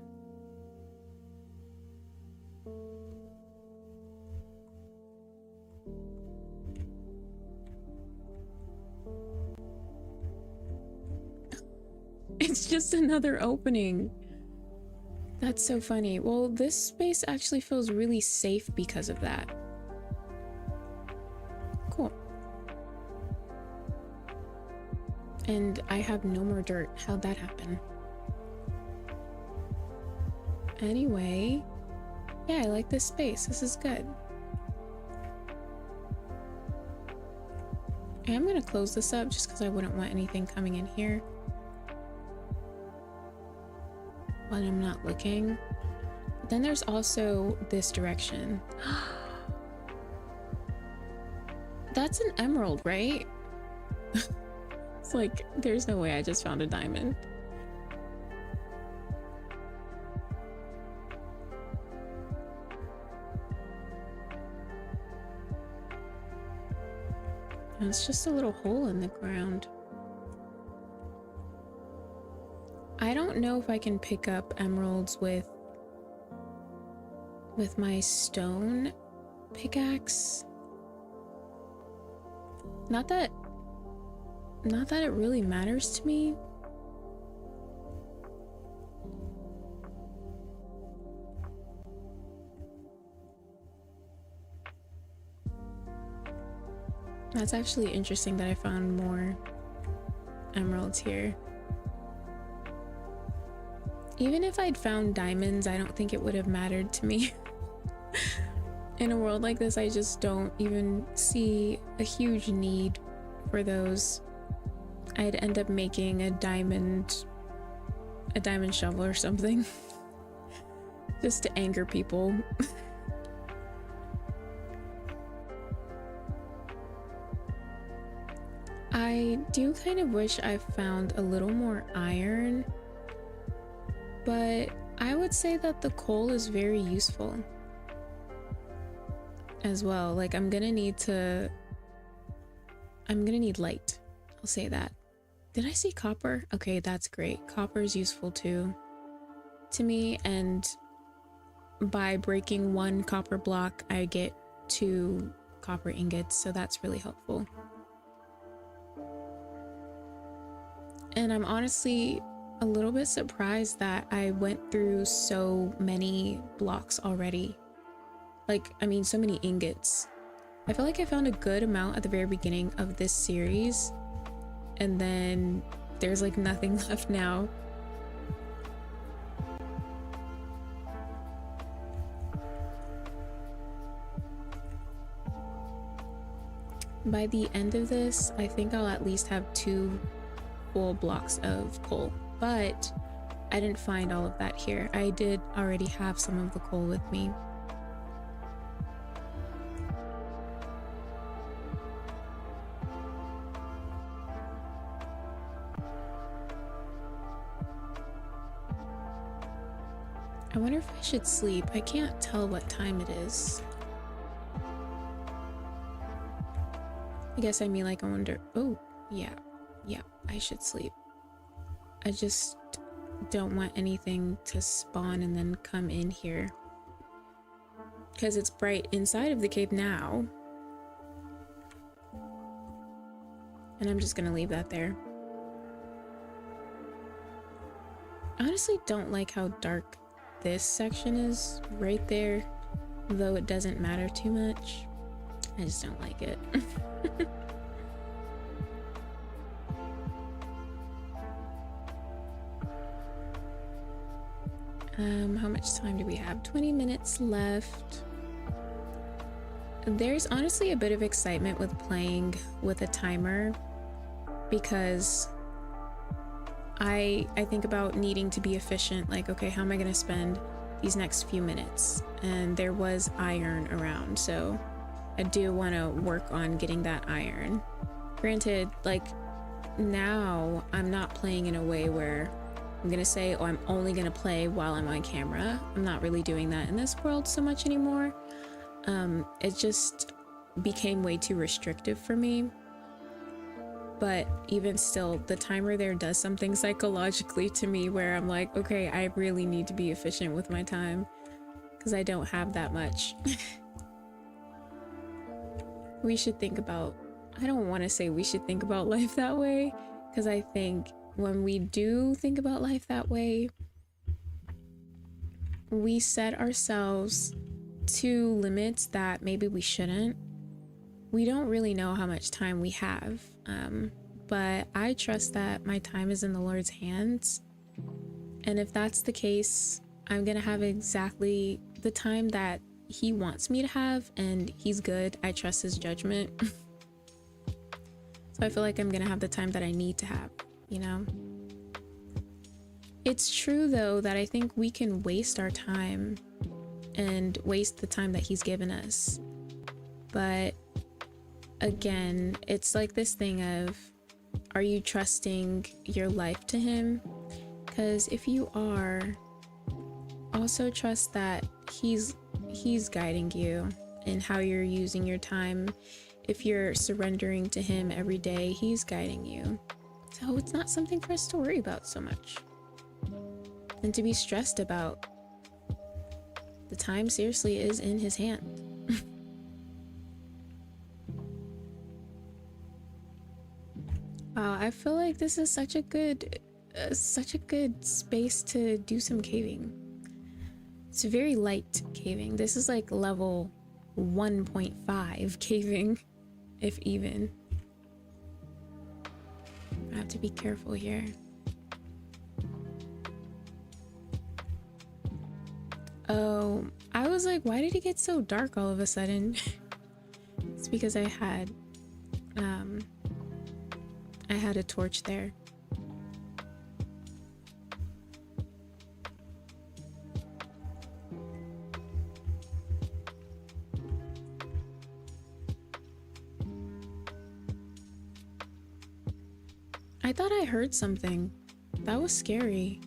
It's just another opening. That's so funny. Well, this space actually feels really safe because of that. Cool. And I have no more dirt. How'd that happen? Anyway, yeah, I like this space. This is good. And I'm gonna close this up just because I wouldn't want anything coming in here when I'm not looking. But then there's also this direction. That's an emerald, right? It's like, there's no way I just found a diamond. And it's just a little hole in the ground. I don't know if I can pick up emeralds with my stone pickaxe. Not that it really matters to me. That's actually interesting that I found more emeralds here. Even if I'd found diamonds, I don't think it would have mattered to me. In a world like this, I just don't even see a huge need for those. I'd end up making a diamond shovel or something. Just to anger people. I do kind of wish I found a little more iron, but I would say that the coal is very useful as well. Like, I'm gonna need to I'm gonna need light. I'll say that. Did I see copper? Okay, that's great. Copper is useful too to me, and by breaking one copper block, I get 2 copper ingots, so that's really helpful. And I'm honestly a little bit surprised that I went through so many blocks already. Like, I mean, so many ingots. I feel like I found a good amount at the very beginning of this series, and then there's like nothing left now. By the end of this, I think I'll at least have 2 full blocks of coal, but I didn't find all of that here. I did already have some of the coal with me. I wonder if I should sleep. I can't tell what time it is. I guess I mean, like, I wonder. Oh, yeah, I should sleep. I just don't want anything to spawn and then come in here, because it's bright inside of the cave now, and I'm just gonna leave that there. I honestly don't like how dark this section is right there, though it doesn't matter too much. I just don't like it. How much time do we have? 20 minutes left. There's honestly a bit of excitement with playing with a timer, because I think about needing to be efficient. Like, okay, how am I going to spend these next few minutes? And there was iron around, so I do want to work on getting that iron. Granted, like, now I'm not playing in a way where I'm gonna say, oh, I'm only gonna play while I'm on camera. I'm not really doing that in this world so much anymore. It just became way too restrictive for me. But even still, the timer there does something psychologically to me where I'm like, okay, I really need to be efficient with my time, because I don't have that much. We should think about, I don't want to say we should think about life that way, because I think when we do think about life that way, we set ourselves to limits that maybe we shouldn't. We don't really know how much time we have, but I trust that my time is in the Lord's hands. And if that's the case, I'm gonna have exactly the time that He wants me to have, and He's good. I trust His judgment. So I feel like I'm gonna have the time that I need to have, you know? It's true though that I think we can waste our time and waste the time that He's given us. But again, it's like this thing of, are you trusting your life to Him? Because if you are, also trust that He's guiding you in how you're using your time. If you're surrendering to Him every day, He's guiding you. So it's not something for us to worry about so much and to be stressed about. The time seriously is in His hand. Wow, I feel like this is such a good space to do some caving. It's very light caving. This is like level 1.5 caving, if even. I have to be careful here. Oh, I was like, why did it get so dark all of a sudden? It's because I had a torch there. I thought I heard something. That was scary.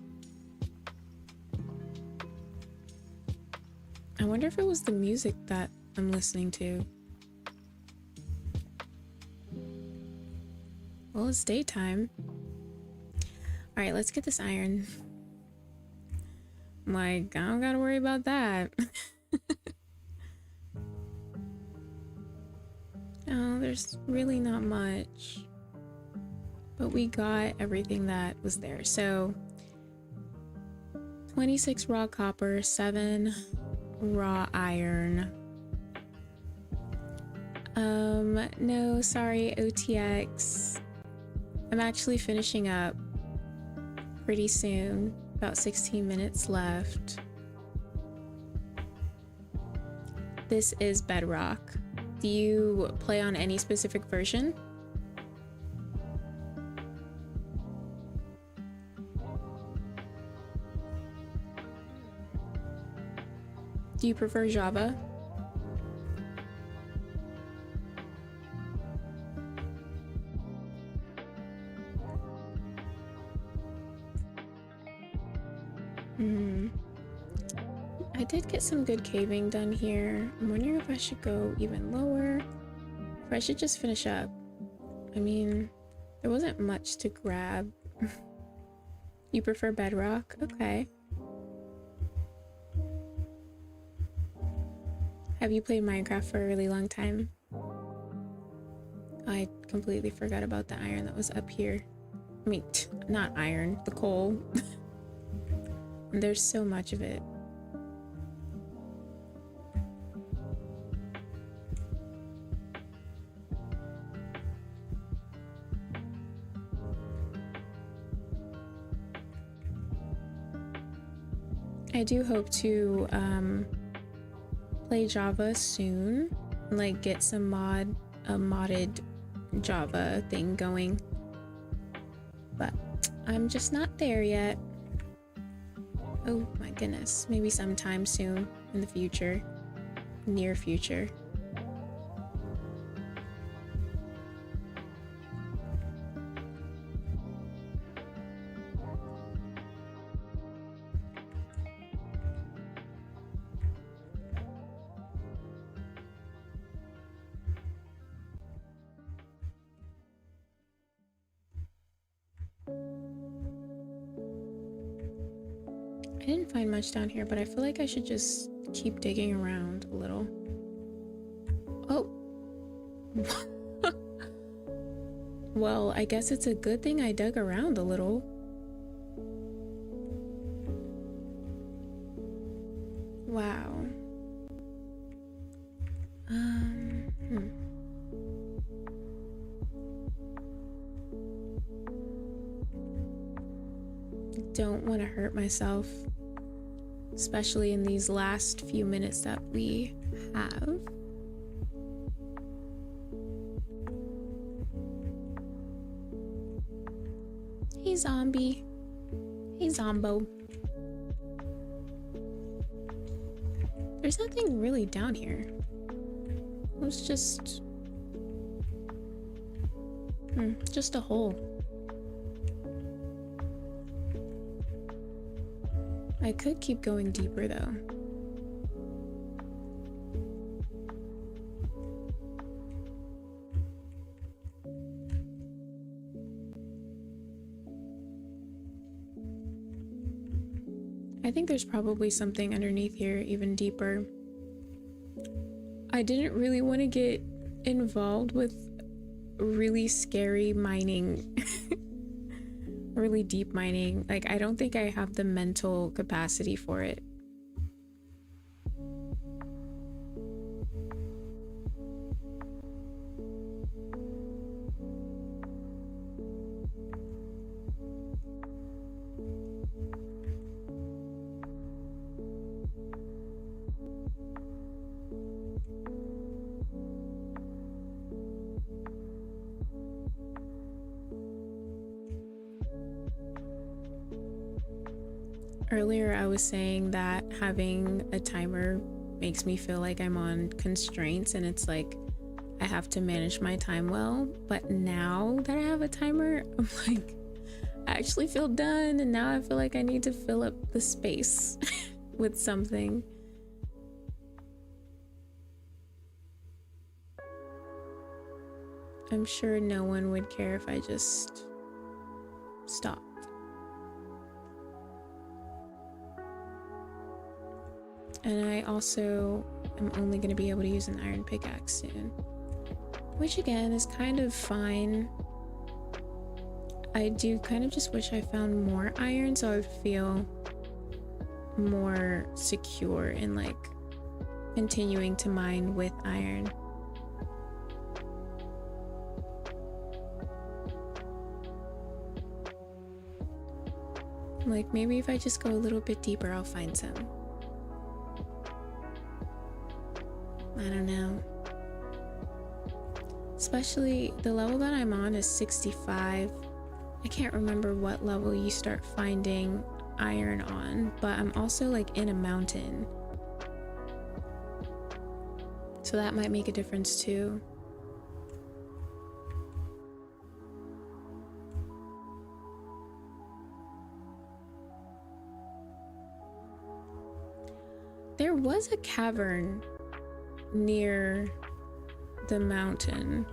I wonder if it was the music that I'm listening to. Well, it's daytime. All right, let's get this iron. I'm like, I don't gotta worry about that. Oh, there's really not much. But we got everything that was there. So 26 raw copper, 7 raw iron. No, sorry, OTX. I'm actually finishing up pretty soon. About 16 minutes left. This is Bedrock. Do you play on any specific version? Do you prefer Java? I did get some good caving done here. I'm wondering if I should go even lower, or I should just finish up. I mean, there wasn't much to grab. You prefer Bedrock? Okay. Have you played Minecraft for a really long time? I completely forgot about the iron that was up here. I mean, not iron, the coal. And there's so much of it. I do hope to play Java soon, like get some modded Java thing going, but I'm just not there yet. Oh my goodness, maybe sometime soon in the future, near future. I didn't find much down here, but I feel like I should just keep digging around a little. Oh. Well, I guess it's a good thing I dug around a little. Wow. Don't want to hurt myself, especially in these last few minutes that we have. Hey, zombie. Hey, zombo. There's nothing really down here. It was just a hole. I could keep going deeper though. I think there's probably something underneath here even deeper. I didn't really want to get involved with really scary mining. Really deep mining. Like, I don't think I have the mental capacity for it. Earlier, I was saying that having a timer makes me feel like I'm on constraints and it's like I have to manage my time well. But now that I have a timer, I'm like, I actually feel done, and now I feel like I need to fill up the space with something. I'm sure no one would care if I just stopped. And I also am only going to be able to use an iron pickaxe soon, which again is kind of fine. I do kind of just wish I found more iron so I would feel more secure in like continuing to mine with iron. Like maybe if I just go a little bit deeper, I'll find some. I don't know. Especially the level that I'm on is 65. I can't remember what level you start finding iron on, but I'm also like in a mountain. So that might make a difference too. There was a cavern near the mountain.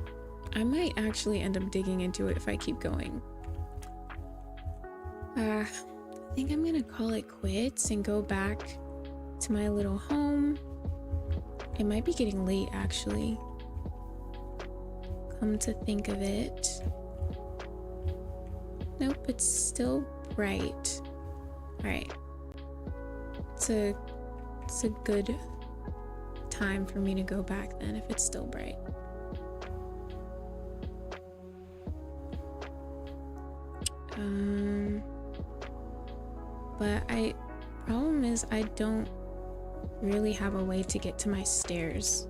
I might actually end up digging into it if I keep going. I think I'm gonna call it quits and go back to my little home. It might be getting late actually. Come to think of it. Nope, it's still bright. Alright. It's a good time for me to go back then if it's still bright. But problem is I don't really have a way to get to my stairs.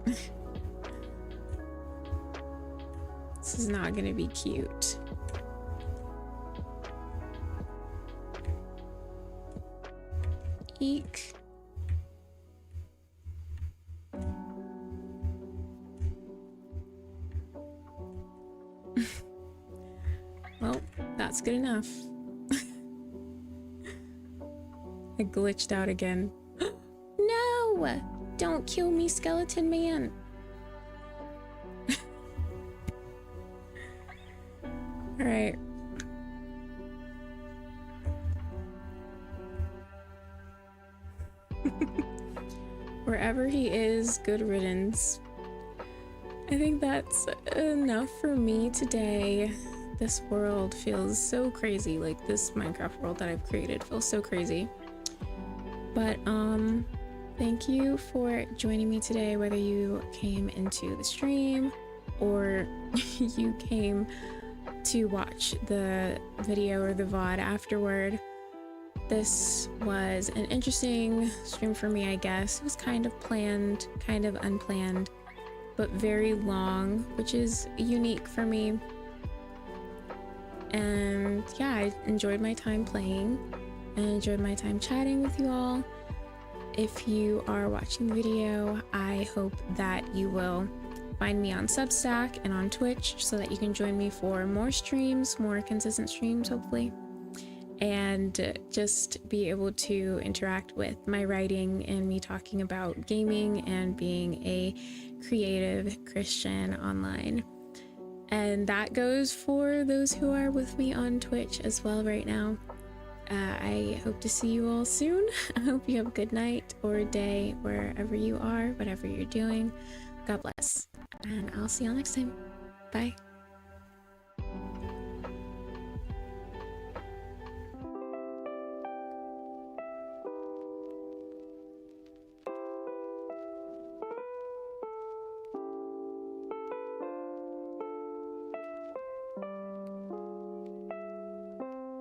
This is not gonna be cute. Eek. Well, that's good enough. I glitched out again. No! Don't kill me, skeleton man! Alright. Wherever he is, good riddance. I think that's enough for me today. This world feels so crazy. Like this Minecraft world that I've created feels so crazy. But thank you for joining me today, whether you came into the stream or you came to watch the video or the VOD afterward. This was an interesting stream for me, I guess. It was kind of planned, kind of unplanned, but very long, which is unique for me. And yeah, I enjoyed my time playing and enjoyed my time chatting with you all. If you are watching the video, I hope that you will find me on Substack and on Twitch so that you can join me for more streams, more consistent streams, hopefully, and just be able to interact with my writing and me talking about gaming and being a creative Christian online. And that goes for those who are with me on Twitch as well right now. I hope to see you all soon. I hope you have a good night or day wherever you are, whatever you're doing. God bless. And I'll see y'all next time. Bye.